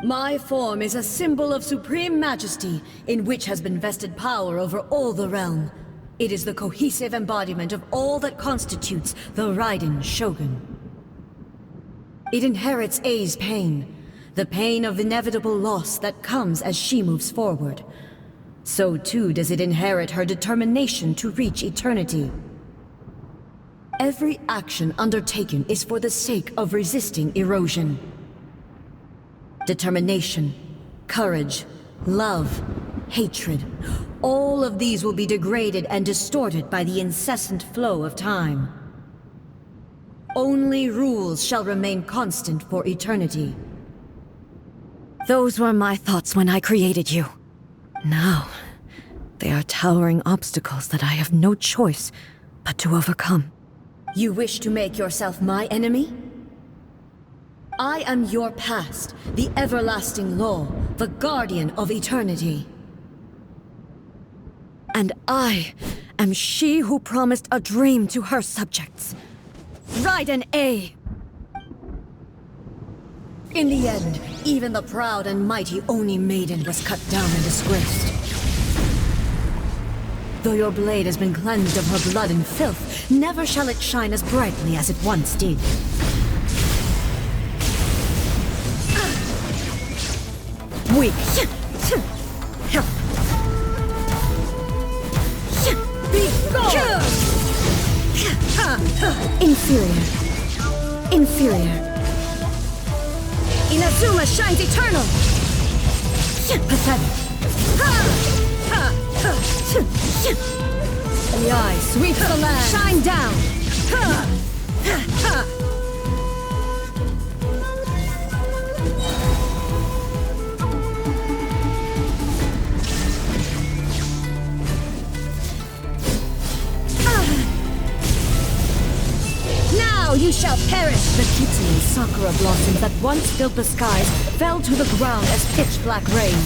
S1: My form is a symbol of supreme majesty in which has been vested power over all the realm. It is the cohesive embodiment of all that constitutes the Raiden Shogun. It inherits Ei's pain, the pain of inevitable loss that comes as she moves forward. So too does it inherit her determination to reach eternity. Every action undertaken is for the sake of resisting erosion. Determination, courage, love, hatred, all of these will be degraded and distorted by the incessant flow of time. Only rules shall remain constant for eternity. Those were my thoughts when I created you. Now, they are towering obstacles that I have no choice but to overcome. You wish to make yourself my enemy? I am your past, the everlasting law, the guardian of eternity. And I am she who promised a dream to her subjects. Write an A! In the end, even the proud and mighty Oni Maiden was cut down and disgraced. Though your blade has been cleansed of her blood and filth, never shall it shine as brightly as it once did. Weak. Be gone! Inferior. Inferior. Inazuma shines eternal! Pathetic. The eye sweeps the land. Shine down! Now you shall perish! The kitsune and sakura blossoms that once filled the skies fell to the ground as pitch-black rain.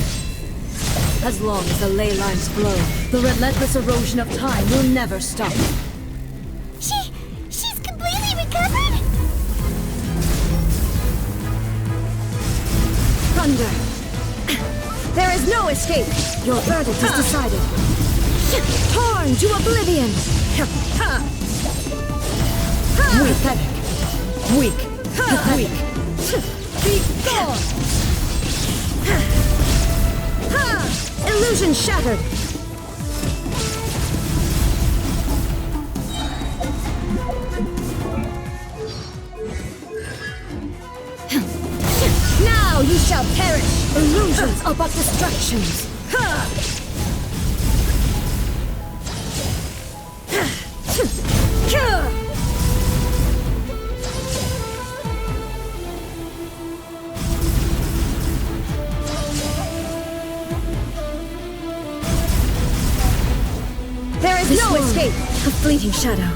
S1: As long as the ley lines flow, the relentless erosion of time will never stop.
S3: She's completely recovered?
S1: Thunder! There is no escape! Your verdict is decided. Torn to oblivion! Pathetic. Weak. Weak. Be gone! Illusion shattered! Now you shall perish! Illusions are but distractions! There is no escape! A fleeting shadow.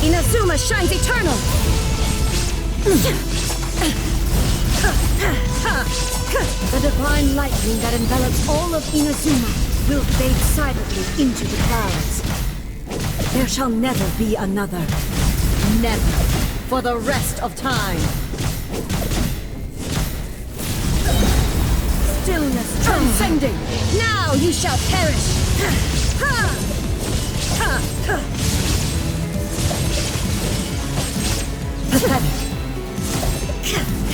S1: Inazuma shines eternal! The divine lightning that envelops all of Inazuma will fade silently into the clouds. There shall never be another. Never. For the rest of time. Stillness transcending! Now you shall perish! Pathetic.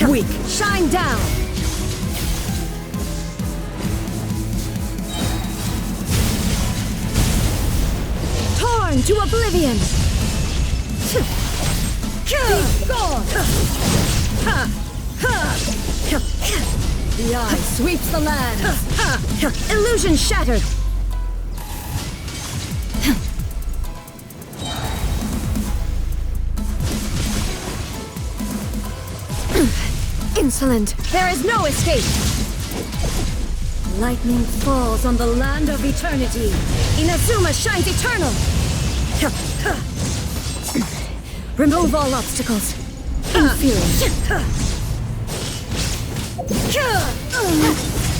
S1: Weak. Shine down! Torn to oblivion! Be gone! The eye sweeps the land! Illusion shattered! Insolent! There is no escape! Lightning falls on the land of eternity! Inazuma shines eternal! Remove all obstacles! Inferior!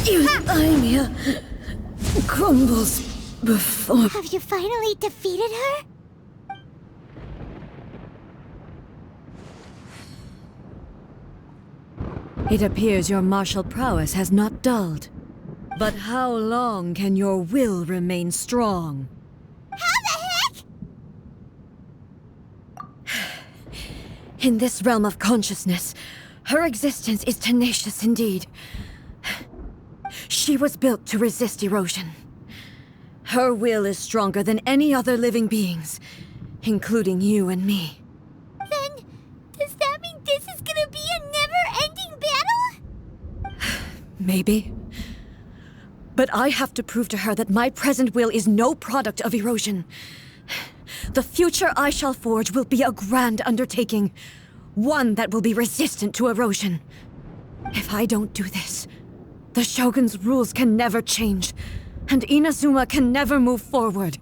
S1: Eumia crumbles before...
S3: Have you finally defeated her?
S1: It appears your martial prowess has not dulled. But how long can your will remain strong?
S3: How the heck?
S1: In this realm of consciousness, her existence is tenacious indeed. She was built to resist erosion. Her will is stronger than any other living being's. including you and me.
S3: Then, does that mean this is gonna be a never-ending battle?
S1: Maybe. But I have to prove to her that my present will is no product of erosion. The future I shall forge will be a grand undertaking, one that will be resistant to erosion. If I don't do this, the Shogun's rules can never change, and Inazuma can never move forward.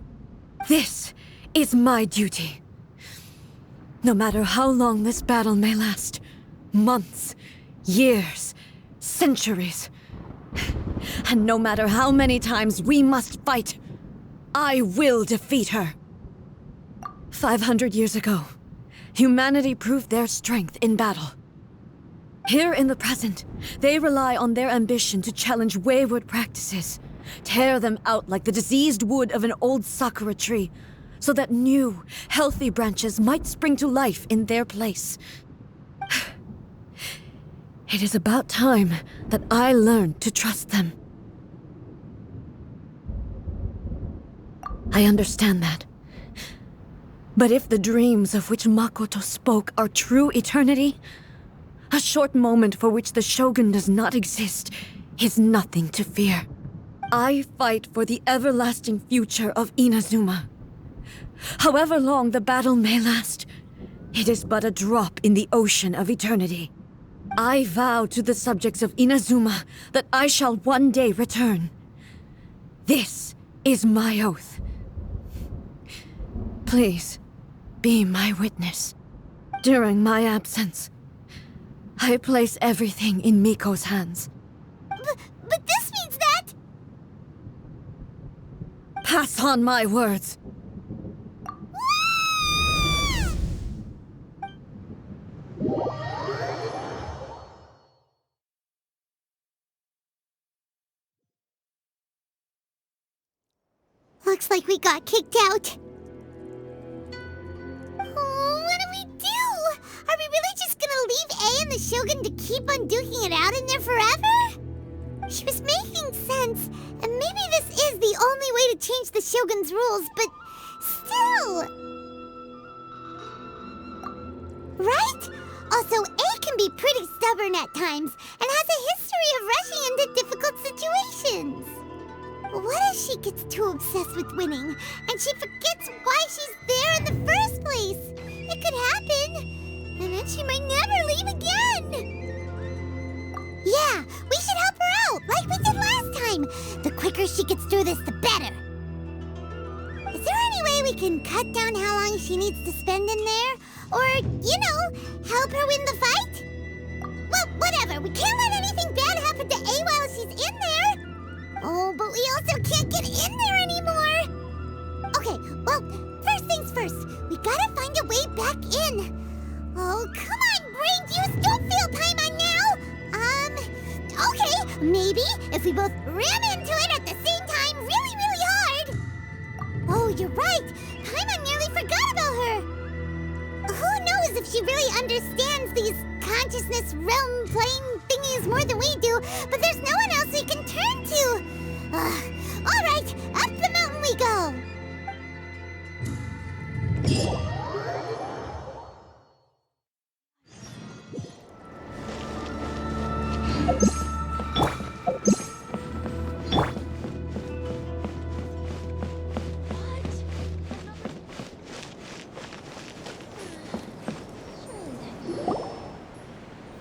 S1: This is my duty. No matter how long this battle may last, months, years, centuries, and no matter how many times we must fight, I will defeat her. 500 years ago, humanity proved their strength in battle. Here in the present, they rely on their ambition to challenge wayward practices, tear them out like the diseased wood of an old sakura tree, so that new, healthy branches might spring to life in their place. It is about time that I learned to trust them. I understand that. But if the dreams of which Makoto spoke are true eternity, a short moment for which the Shogun does not exist is nothing to fear. I fight for the everlasting future of Inazuma. However long the battle may last, it is but a drop in the ocean of eternity. I vow to the subjects of Inazuma that I shall one day return. This is my oath. Please, be my witness. During my absence, I place everything in Miko's hands.
S3: But this means that...
S1: Pass on my words.
S3: Looks like we got kicked out. Oh, what do we do? Are we really just gonna leave A and the Shogun to keep on duking it out in there forever? She was making sense, and maybe this is the only way to change the Shogun's rules, but still... Right? Also, A can be pretty stubborn at times, and has a history of rushing into difficult situations. What if she gets too obsessed with winning, and she forgets why she's there in the first place? It could happen, and then she might never leave again. Yeah, we should help her out, like we did last time. The quicker she gets through this, the better. Is there any way we can cut down how long she needs to spend in there? Or, help her win the fight? Well, whatever, we can't let anything bad happen to A while she's in there. Oh, but we also can't get in there anymore! Okay, well, first things first. We gotta find a way back in. Oh, come on, brain juice! Don't feel Paimon now! Okay, maybe if we both ran into it at the same time really, really hard. Oh, you're right! Paimon nearly forgot about her! Who knows if she really understands these consciousness realm plane thingies more than we do, but there's no one else we can turn to. All right, up the mountain we go.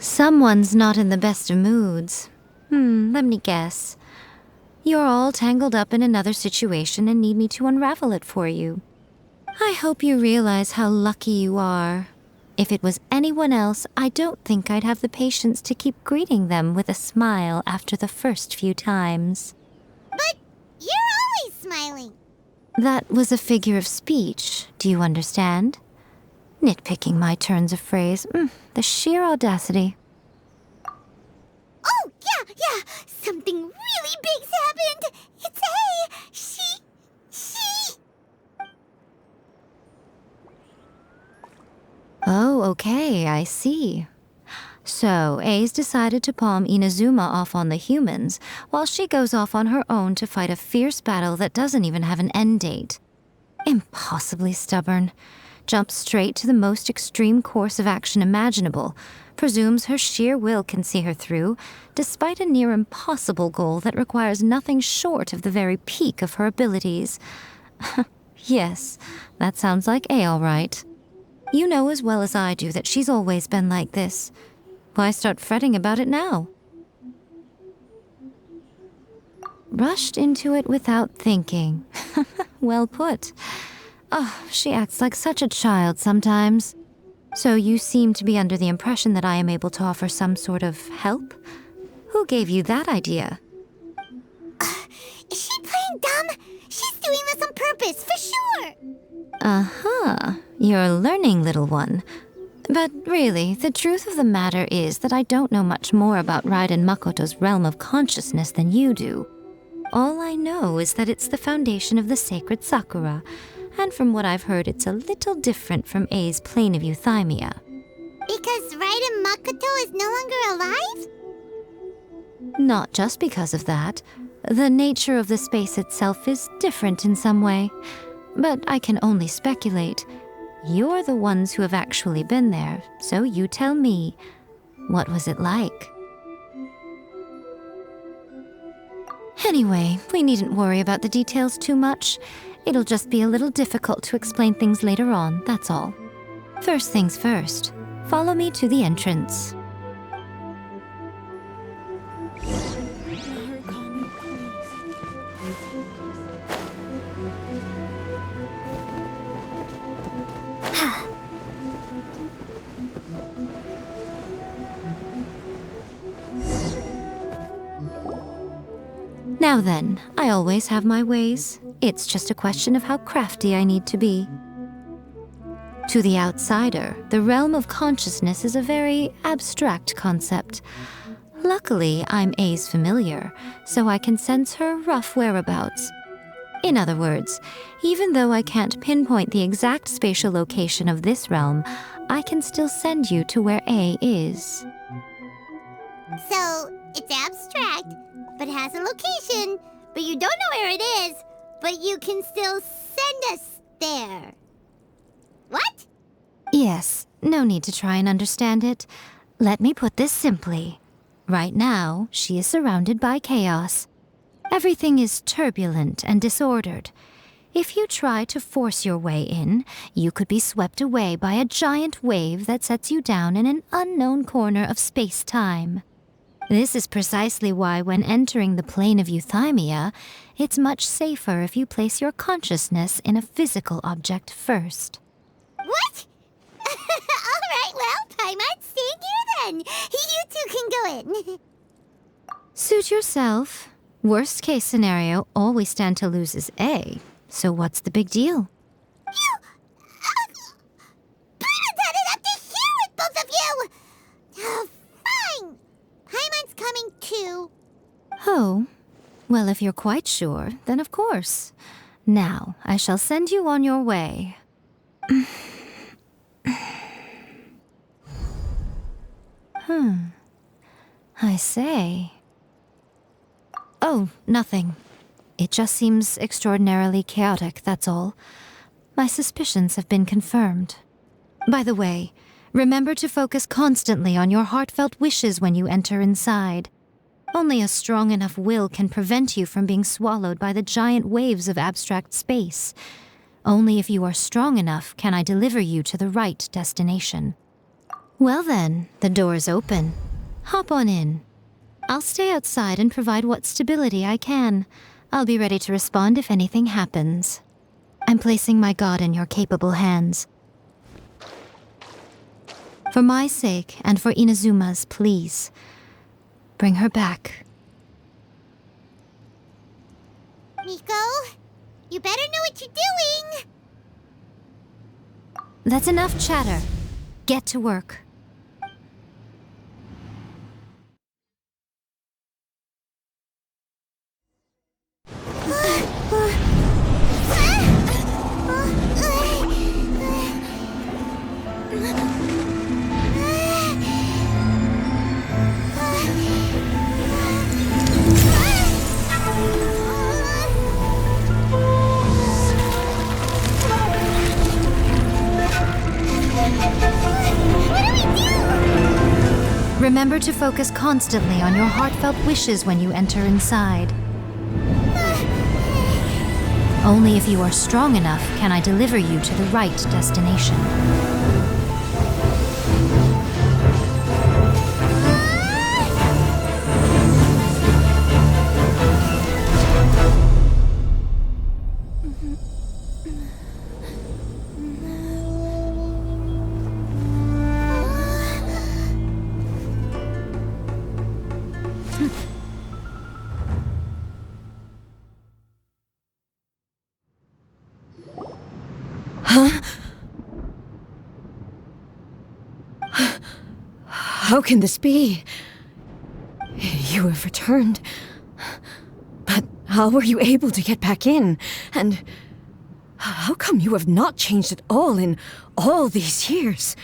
S10: Someone's not in the best of moods. Let me guess. You're all tangled up in another situation and need me to unravel it for you. I hope you realize how lucky you are. If it was anyone else, I don't think I'd have the patience to keep greeting them with a smile after the first few times.
S3: But you're always smiling.
S10: That was a figure of speech, do you understand? Nitpicking my turns of phrase. The sheer audacity.
S3: Oh, yeah, something really big's happened. It's A. She...
S10: Oh, okay, I see. So, A's decided to palm Inazuma off on the humans, while she goes off on her own to fight a fierce battle that doesn't even have an end date. Impossibly stubborn. jumps straight to the most extreme course of action imaginable, presumes her sheer will can see her through, despite a near impossible goal that requires nothing short of the very peak of her abilities. Yes, that sounds like A all right. You know as well as I do that she's always been like this. Why start fretting about it now? Rushed into it without thinking. Well put. Oh, she acts like such a child sometimes. So you seem to be under the impression that I am able to offer some sort of help? Who gave you that idea?
S3: Is she playing dumb? She's doing this on purpose, for sure!
S10: Uh-huh. You're learning, little one. But really, the truth of the matter is that I don't know much more about Raiden Makoto's realm of consciousness than you do. All I know is that it's the foundation of the sacred Sakura, and from what I've heard, it's a little different from A's plane of euthymia.
S3: Because Raiden Makoto is no longer alive?
S10: Not just because of that. The nature of the space itself is different in some way. But I can only speculate. You're the ones who have actually been there, so you tell me. What was it like? Anyway, we needn't worry about the details too much. It'll just be a little difficult to explain things later on, that's all. First things first, follow me to the entrance. Now then, I always have my ways. It's just a question of how crafty I need to be. To the outsider, the realm of consciousness is a very abstract concept. Luckily, I'm A's familiar, so I can sense her rough whereabouts. In other words, even though I can't pinpoint the exact spatial location of this realm, I can still send you to where A is.
S3: So, it's abstract, but has a location, but you don't know where it is, but you can still send us there. What?
S10: Yes, no need to try and understand it. Let me put this simply. Right now, she is surrounded by chaos. Everything is turbulent and disordered. If you try to force your way in, you could be swept away by a giant wave that sets you down in an unknown corner of space-time. This is precisely why when entering the plane of euthymia, it's much safer if you place your consciousness in a physical object first.
S3: What? Alright, well, Paimon, stay here then. You two can go in.
S10: Suit yourself. Worst case scenario, all we stand to lose is A. So what's the big deal?
S3: You... Paimon's had it up to here with both of you! Oh, fine. Paimon's coming too.
S10: Oh, well, if you're quite sure, then of course. Now, I shall send you on your way. I say. Oh, nothing. It just seems extraordinarily chaotic, that's all. My suspicions have been confirmed. By the way, remember to focus constantly on your heartfelt wishes when you enter inside. Only a strong enough will can prevent you from being swallowed by the giant waves of abstract space. Only if you are strong enough can I deliver you to the right destination. Well then, the door is open. Hop on in. I'll stay outside and provide what stability I can. I'll be ready to respond if anything happens. I'm placing my god in your capable hands. For my sake and for Inazuma's, please, bring her back.
S3: Miko, you better know what you're doing.
S10: That's enough chatter. Get to work. Remember to focus constantly on your heartfelt wishes when you enter inside. Only if you are strong enough can I deliver you to the right destination.
S1: How can this be? You have returned. But how were you able to get back in? And how come you have not changed at all in all these years?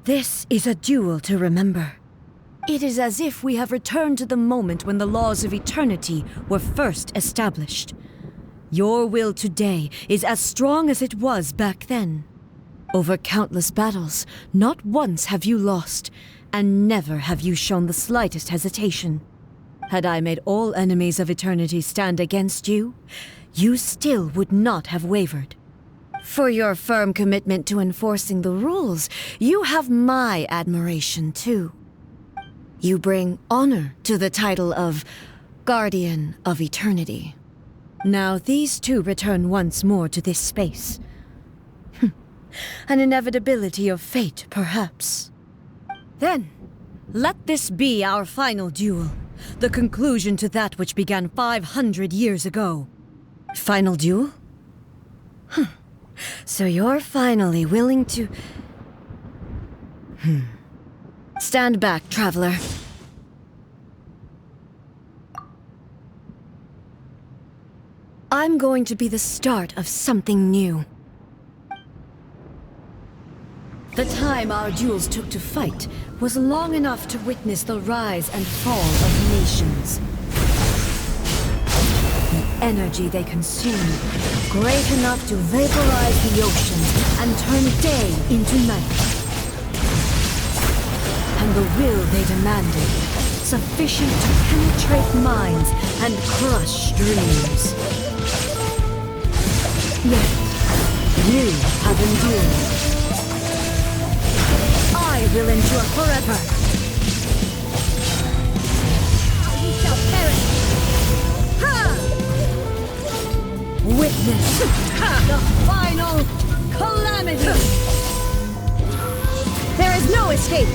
S1: This is a duel to remember. It is as if we have returned to the moment when the laws of eternity were first established. Your will today is as strong as it was back then. Over countless battles, not once have you lost, and never have you shown the slightest hesitation. Had I made all enemies of eternity stand against you, you still would not have wavered. For your firm commitment to enforcing the rules, you have my admiration too. You bring honor to the title of Guardian of Eternity. Now these two return once more to this space. An inevitability of fate, perhaps. Then, let this be our final duel, the conclusion to that which began 500 years ago. Final duel? So you're finally willing to... Stand back, traveler. I'm going to be the start of something new. The time our duels took to fight was long enough to witness the rise and fall of nations. The energy they consumed, great enough to vaporize the oceans and turn day into night. And the will they demanded, sufficient to penetrate minds and crush dreams. Yet, you have endured. I will endure forever. You shall perish. Ha! Witness the final calamity. There is no escape.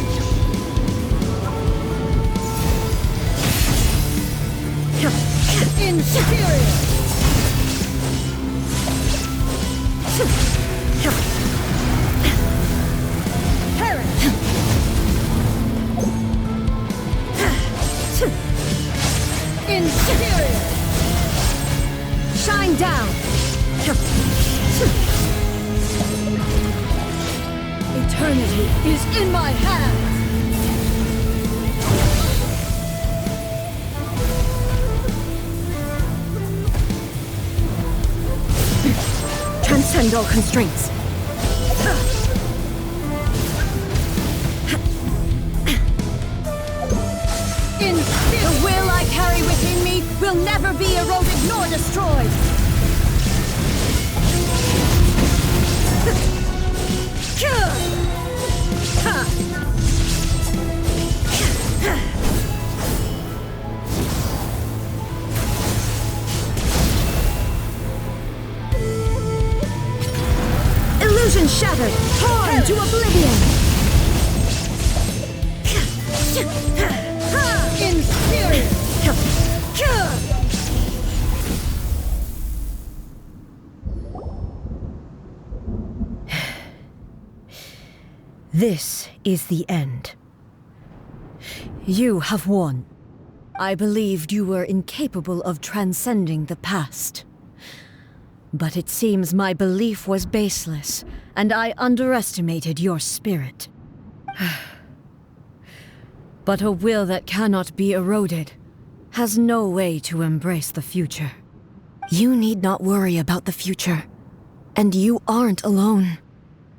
S1: Inferior. Inferior! Shine down! Eternity is in my hands! Transcend all constraints. The will I carry within me will never be eroded nor destroyed. Illusion shattered, torn to oblivion. Inferior! This is the end. You have won. I believed you were incapable of transcending the past. But it seems my belief was baseless, and I underestimated your spirit. But a will that cannot be eroded has no way to embrace the future. You need not worry about the future. And you aren't alone.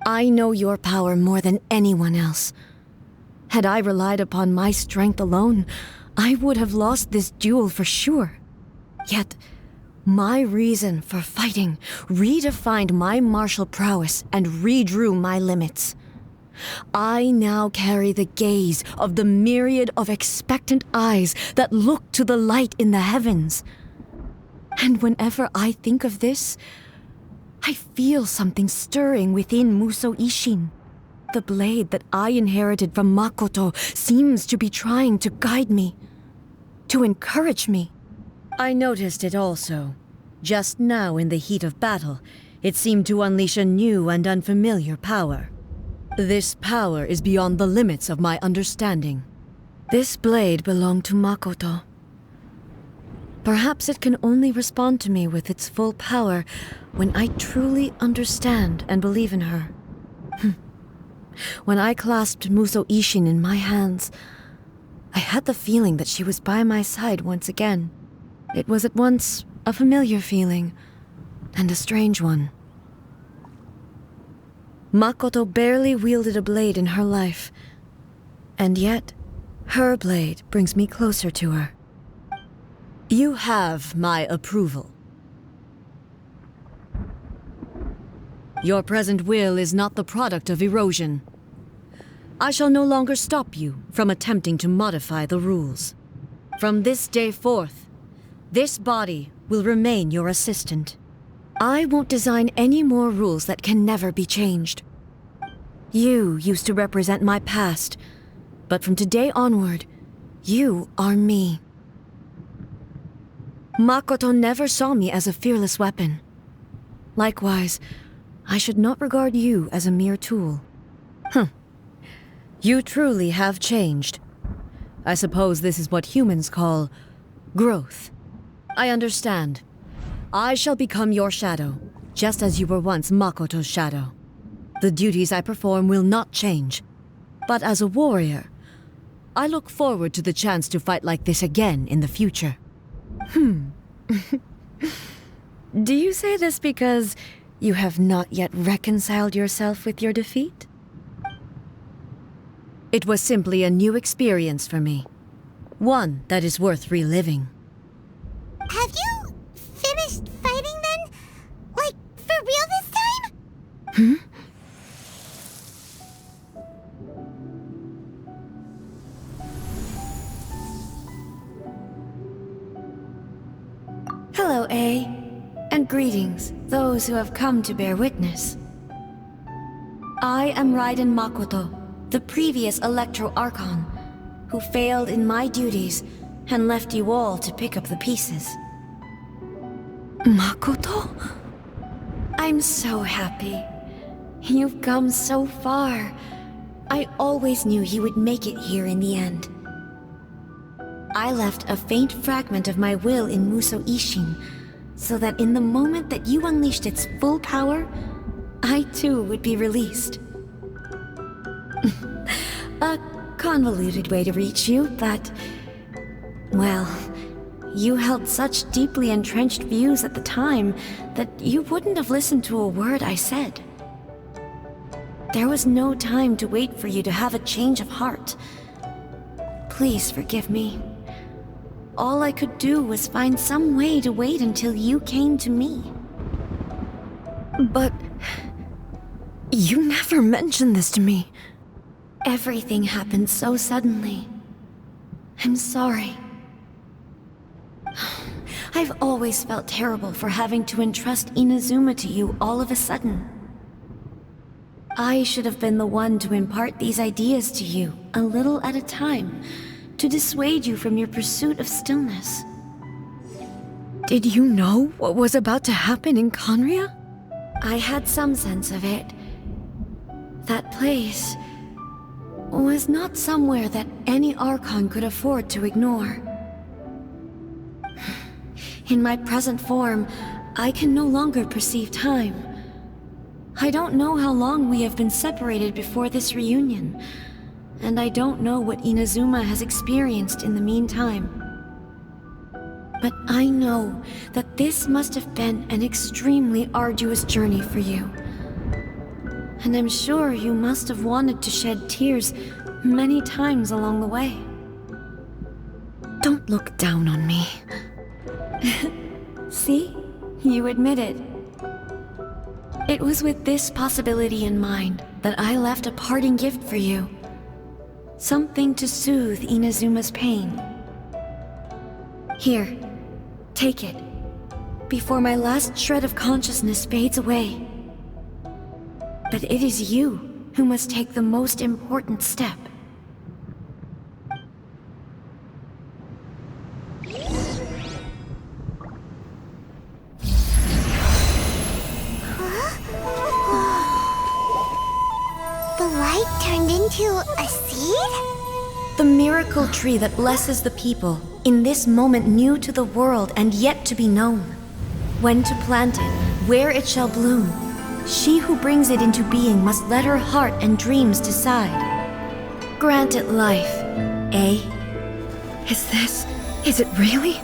S1: I know your power more than anyone else. Had I relied upon my strength alone, I would have lost this duel for sure. Yet, my reason for fighting redefined my martial prowess and redrew my limits. I now carry the gaze of the myriad of expectant eyes that look to the light in the heavens. And whenever I think of this, I feel something stirring within Muso Ishin. The blade that I inherited from Makoto seems to be trying to guide me, to encourage me. I noticed it also. Just now in the heat of battle, it seemed to unleash a new and unfamiliar power. This power is beyond the limits of my understanding. This blade belonged to Makoto. Perhaps it can only respond to me with its full power when I truly understand and believe in her. When I clasped Muso Ishin in my hands, I had the feeling that she was by my side once again. It was at once a familiar feeling and a strange one. Makoto barely wielded a blade in her life, and yet her blade brings me closer to her. You have my approval. Your present will is not the product of erosion. I shall no longer stop you from attempting to modify the rules. From this day forth, this body will remain your assistant. I won't design any more rules that can never be changed. You used to represent my past, but from today onward, you are me. Makoto never saw me as a fearless weapon. Likewise, I should not regard you as a mere tool. You truly have changed. I suppose this is what humans call growth. I understand. I shall become your shadow, just as you were once Makoto's shadow. The duties I perform will not change. But as a warrior, I look forward to the chance to fight like this again in the future. Do you say this because you have not yet reconciled yourself with your defeat? It was simply a new experience for me. One that is worth reliving.
S3: Have you finished fighting then? Like, for real this time?
S1: Hello, A. And greetings, those who have come to bear witness. I am Raiden Makoto, the previous Electro Archon, who failed in my duties and left you all to pick up the pieces. Makoto? I'm so happy. You've come so far. I always knew you would make it here in the end. I left a faint fragment of my will in Muso Ishin, so that in the moment that you unleashed its full power, I too would be released. A convoluted way to reach you, but... well, you held such deeply entrenched views at the time that you wouldn't have listened to a word I said. There was no time to wait for you to have a change of heart. Please forgive me. All I could do was find some way to wait until you came to me. But... you never mentioned this to me. Everything happened so suddenly. I'm sorry. I've always felt terrible for having to entrust Inazuma to you all of a sudden. I should have been the one to impart these ideas to you, a little at a time, to dissuade you from your pursuit of stillness. Did you know what was about to happen in Conria? I had some sense of it. That place was not somewhere that any Archon could afford to ignore. In my present form, I can no longer perceive time. I don't know how long we have been separated before this reunion, and I don't know what Inazuma has experienced in the meantime. But I know that this must have been an extremely arduous journey for you. And I'm sure you must have wanted to shed tears many times along the way. Don't look down on me. See? You admit it. It was with this possibility in mind that I left a parting gift for you. Something to soothe Inazuma's pain. Here, take it, before my last shred of consciousness fades away. But it is you who must take the most important step.
S3: The light turned into a seed?
S1: The miracle tree that blesses the people, in this moment new to the world and yet to be known. When to plant it, where it shall bloom. She who brings it into being must let her heart and dreams decide. Grant it life, eh? Is it really?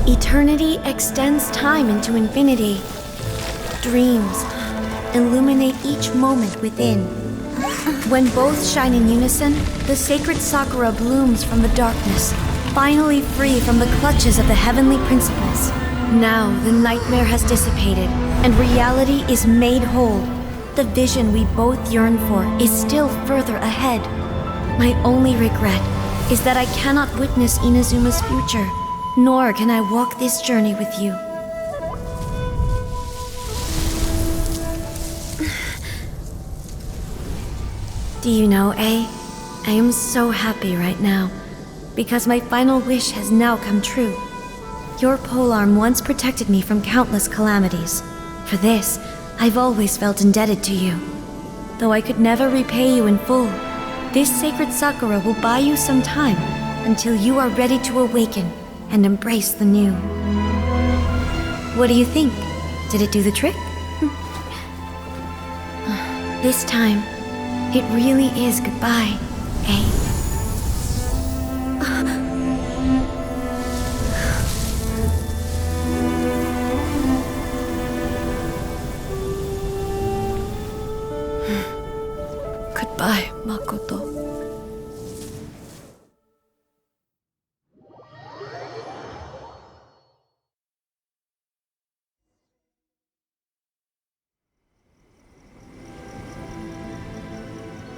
S1: Eternity extends time into infinity. Dreams illuminate each moment within. When both shine in unison, the sacred Sakura blooms from the darkness, finally free from the clutches of the heavenly principles. Now the nightmare has dissipated, and reality is made whole. The vision we both yearn for is still further ahead. My only regret is that I cannot witness Inazuma's future, nor can I walk this journey with you. Do you know, I am so happy right now, because my final wish has now come true. Your polearm once protected me from countless calamities. For this, I've always felt indebted to you. Though I could never repay you in full, this sacred Sakura will buy you some time until you are ready to awaken and embrace the new. What do you think? Did it do the trick? This time, it really is goodbye, eh? Goodbye, Makoto.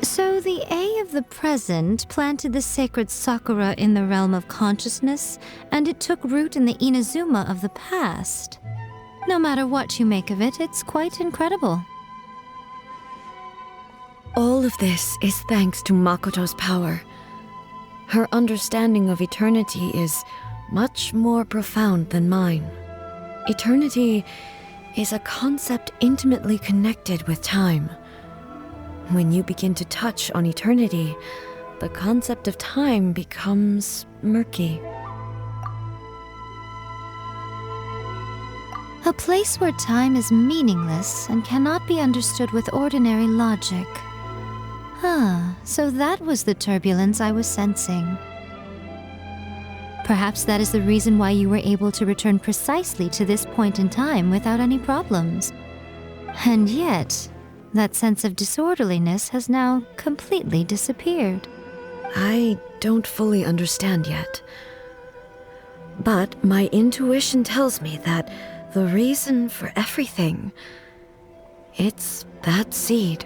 S10: So the A of the present planted the sacred Sakura in the realm of consciousness, and it took root in the Inazuma of the past. No matter what you make of it, it's quite incredible.
S1: All of this is thanks to Makoto's power. Her understanding of eternity is much more profound than mine. Eternity is a concept intimately connected with time. When you begin to touch on eternity, the concept of time becomes murky.
S10: A place where time is meaningless and cannot be understood with ordinary logic. So that was the turbulence I was sensing. Perhaps that is the reason why you were able to return precisely to this point in time without any problems. And yet, that sense of disorderliness has now completely disappeared.
S1: I don't fully understand yet. But my intuition tells me that the reason for everything, it's that seed.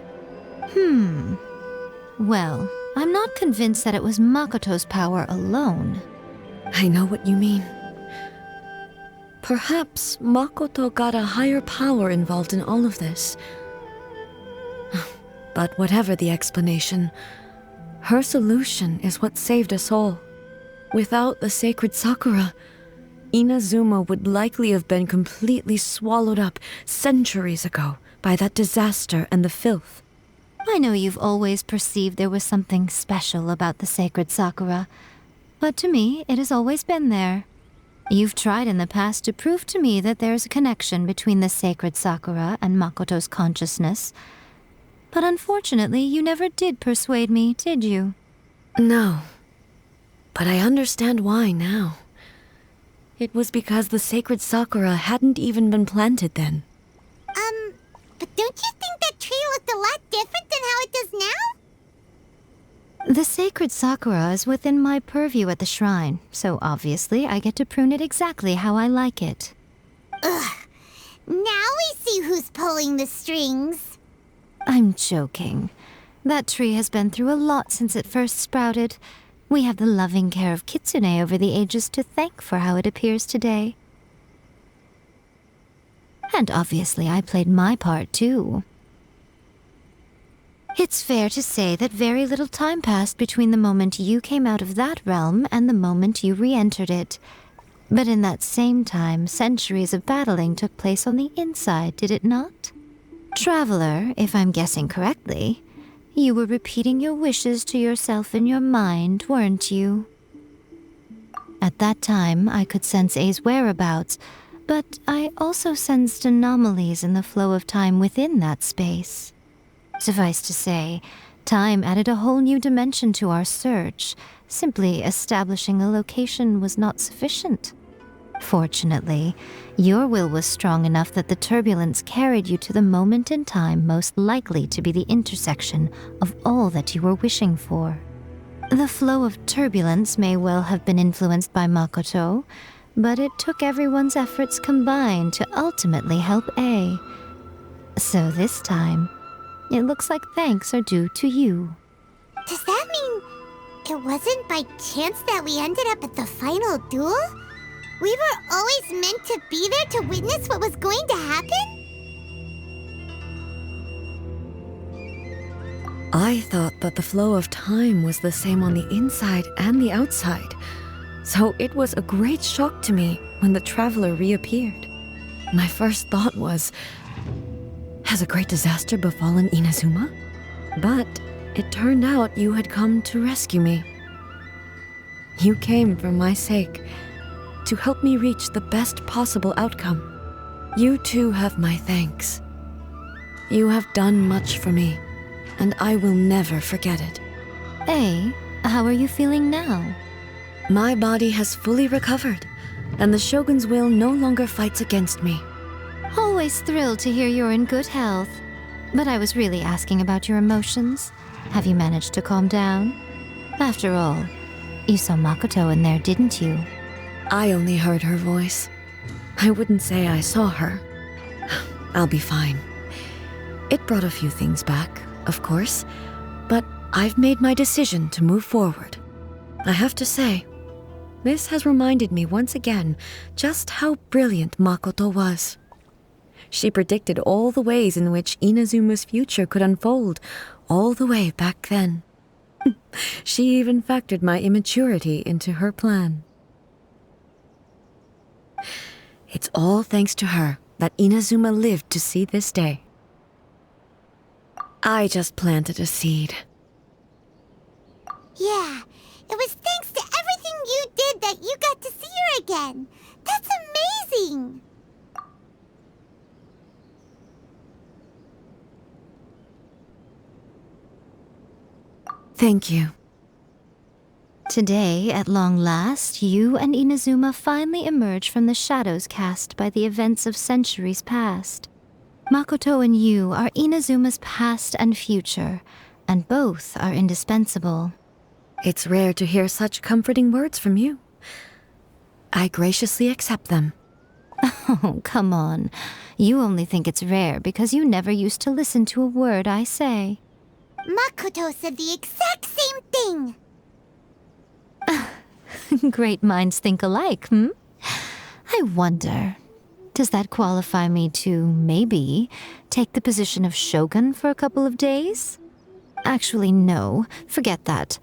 S10: Well, I'm not convinced that it was Makoto's power alone.
S1: I know what you mean. Perhaps Makoto got a higher power involved in all of this. But whatever the explanation, her solution is what saved us all. Without the sacred Sakura, Inazuma would likely have been completely swallowed up centuries ago by that disaster and the filth.
S10: I know you've always perceived there was something special about the sacred Sakura, but to me, it has always been there. You've tried in the past to prove to me that there's a connection between the sacred Sakura and Makoto's consciousness, but unfortunately, you never did persuade me, did you?
S1: No, but I understand why now. It was because the sacred sakura hadn't even been planted then.
S3: But don't you think that tree looked a lot different than how it does now?
S10: The sacred sakura is within my purview at the shrine, so obviously I get to prune it exactly how I like it.
S3: Ugh. Now we see who's pulling the strings.
S10: I'm joking. That tree has been through a lot since it first sprouted. We have the loving care of Kitsune over the ages to thank for how it appears today. And obviously I played my part too. It's fair to say that very little time passed between the moment you came out of that realm and the moment you re-entered it. But in that same time, centuries of battling took place on the inside, did it not? Traveler, if I'm guessing correctly, you were repeating your wishes to yourself in your mind, weren't you? At that time, I could sense A's whereabouts, but I also sensed anomalies in the flow of time within that space. Suffice to say, time added a whole new dimension to our search. Simply establishing a location was not sufficient. Fortunately, your will was strong enough that the turbulence carried you to the moment in time most likely to be the intersection of all that you were wishing for. The flow of turbulence may well have been influenced by Makoto, but it took everyone's efforts combined to ultimately help A. So this time, it looks like thanks are due to you.
S3: Does that mean it wasn't by chance that we ended up at the final duel? We were always meant to be there to witness what was going to happen?
S1: I thought that the flow of time was the same on the inside and the outside, so it was a great shock to me when the traveler reappeared. My first thought was, has a great disaster befallen Inazuma? But it turned out you had come to rescue me. You came for my sake, to help me reach the best possible outcome. You too have my thanks. You have done much for me, and I will never forget it.
S10: A, how are you feeling now?
S1: My body has fully recovered, and the Shogun's will no longer fights against me.
S10: Always thrilled to hear you're in good health. But I was really asking about your emotions. Have you managed to calm down? After all, you saw Makoto in there, didn't you?
S1: I only heard her voice. I wouldn't say I saw her. I'll be fine. It brought a few things back, of course, but I've made my decision to move forward. I have to say, this has reminded me once again just how brilliant Makoto was. She predicted all the ways in which Inazuma's future could unfold, all the way back then. She even factored my immaturity into her plan. It's all thanks to her that Inazuma lived to see this day. I just planted a seed.
S3: Yeah, it was thanks to everything you did that you got to see her again. That's amazing!
S1: Thank you.
S10: Today, at long last, you and Inazuma finally emerge from the shadows cast by the events of centuries past. Makoto and you are Inazuma's past and future, and both are indispensable.
S1: It's rare to hear such comforting words from you. I graciously accept them.
S10: Oh, come on. You only think it's rare because you never used to listen to a word I say.
S3: Makoto said the exact same thing!
S10: Great minds think alike, hmm? I wonder, does that qualify me to, maybe, take the position of Shogun for a couple of days? Actually, no. Forget that.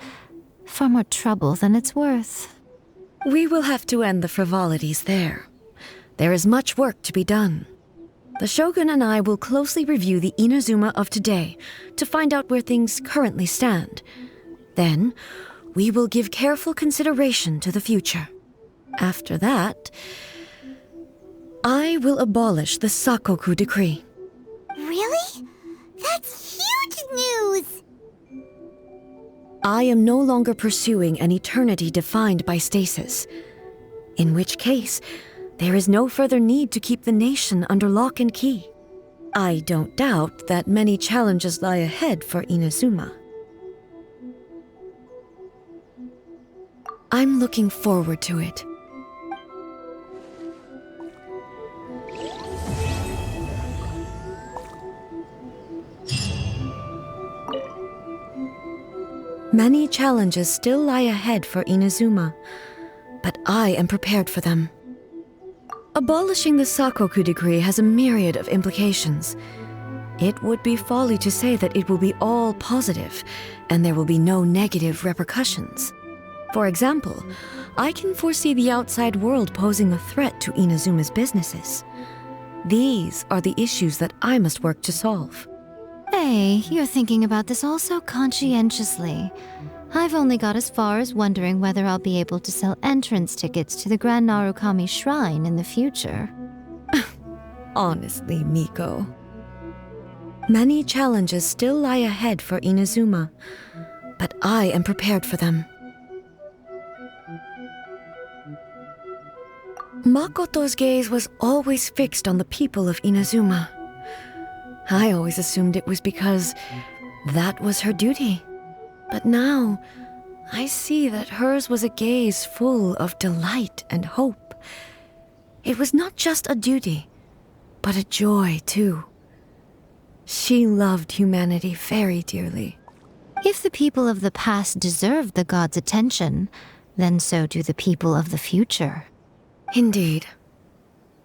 S10: Far more trouble than it's worth.
S1: We will have to end the frivolities there. There is much work to be done. The Shogun and I will closely review the Inazuma of today to find out where things currently stand. Then, we will give careful consideration to the future. After that, I will abolish the Sakoku decree.
S3: Really? That's huge news!
S1: I am no longer pursuing an eternity defined by stasis. In which case, there is no further need to keep the nation under lock and key. I don't doubt that many challenges lie ahead for Inazuma. I'm looking forward to it. Many challenges still lie ahead for Inazuma, but I am prepared for them. Abolishing the Sakoku decree has a myriad of implications. It would be folly to say that it will be all positive, and there will be no negative repercussions. For example, I can foresee the outside world posing a threat to Inazuma's businesses. These are the issues that I must work to solve.
S10: Hey, you're thinking about this all so conscientiously. I've only got as far as wondering whether I'll be able to sell entrance tickets to the Grand Narukami Shrine in the future.
S1: Honestly, Miko. Many challenges still lie ahead for Inazuma, but I am prepared for them. Makoto's gaze was always fixed on the people of Inazuma. I always assumed it was because that was her duty. But now, I see that hers was a gaze full of delight and hope. It was not just a duty, but a joy, too. She loved humanity very dearly.
S10: If the people of the past deserve the god's attention, then so do the people of the future.
S1: Indeed.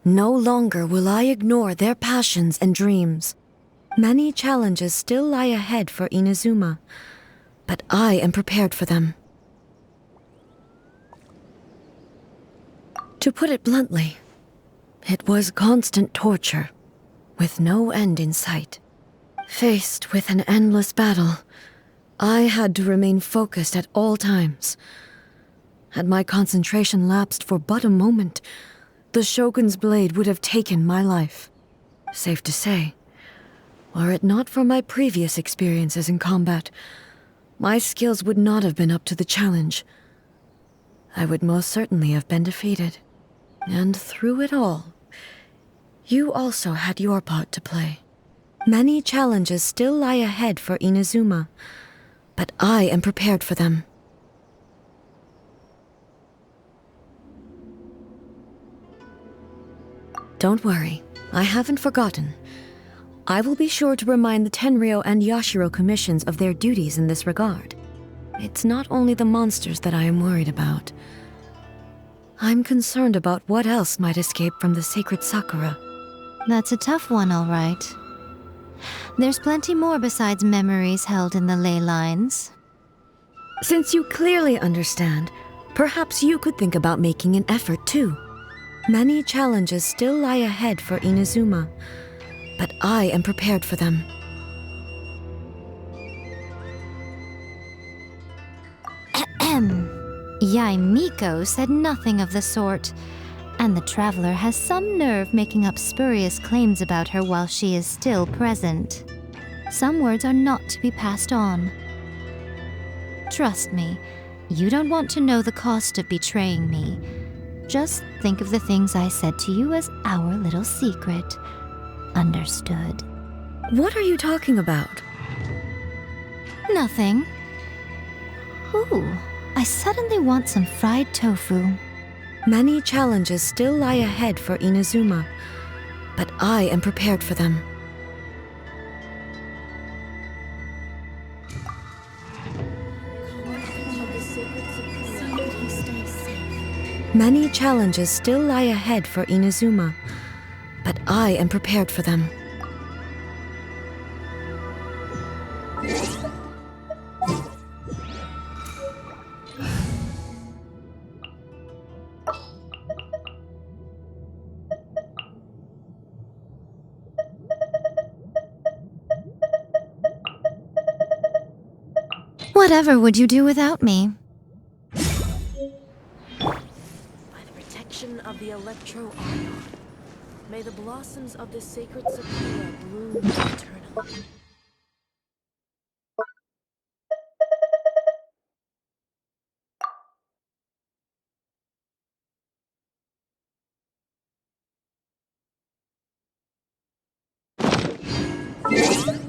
S1: No longer will I ignore their passions and dreams. Many challenges still lie ahead for Inazuma, but I am prepared for them. To put it bluntly, it was constant torture, with no end in sight. Faced with an endless battle, I had to remain focused at all times. Had my concentration lapsed for but a moment, the Shogun's blade would have taken my life. Safe to say, were it not for my previous experiences in combat, my skills would not have been up to the challenge. I would most certainly have been defeated. And through it all, you also had your part to play. Many challenges still lie ahead for Inazuma, but I am prepared for them. Don't worry, I haven't forgotten. I will be sure to remind the Tenryo and Yashiro commissions of their duties in this regard. It's not only the monsters that I am worried about. I'm concerned about what else might escape from the sacred Sakura.
S10: That's a tough one, all right. There's plenty more besides memories held in the ley lines.
S1: Since you clearly understand, perhaps you could think about making an effort too. Many challenges still lie ahead for Inazuma, but I am prepared for them.
S10: Yaimiko said nothing of the sort, and the traveler has some nerve making up spurious claims about her while she is still present. Some words are not to be passed on. Trust me, you don't want to know the cost of betraying me. Just think of the things I said to you as our little secret. Understood?
S1: What are you talking about?
S10: Nothing. Ooh, I suddenly want some fried tofu.
S1: Many challenges still lie ahead for Inazuma, but I am prepared for them. Many challenges still lie ahead for Inazuma, but I am prepared for them.
S10: Whatever would you do without me?
S11: By the protection of the Electro Ion, may the blossoms of the sacred Sakura bloom eternally. Yes.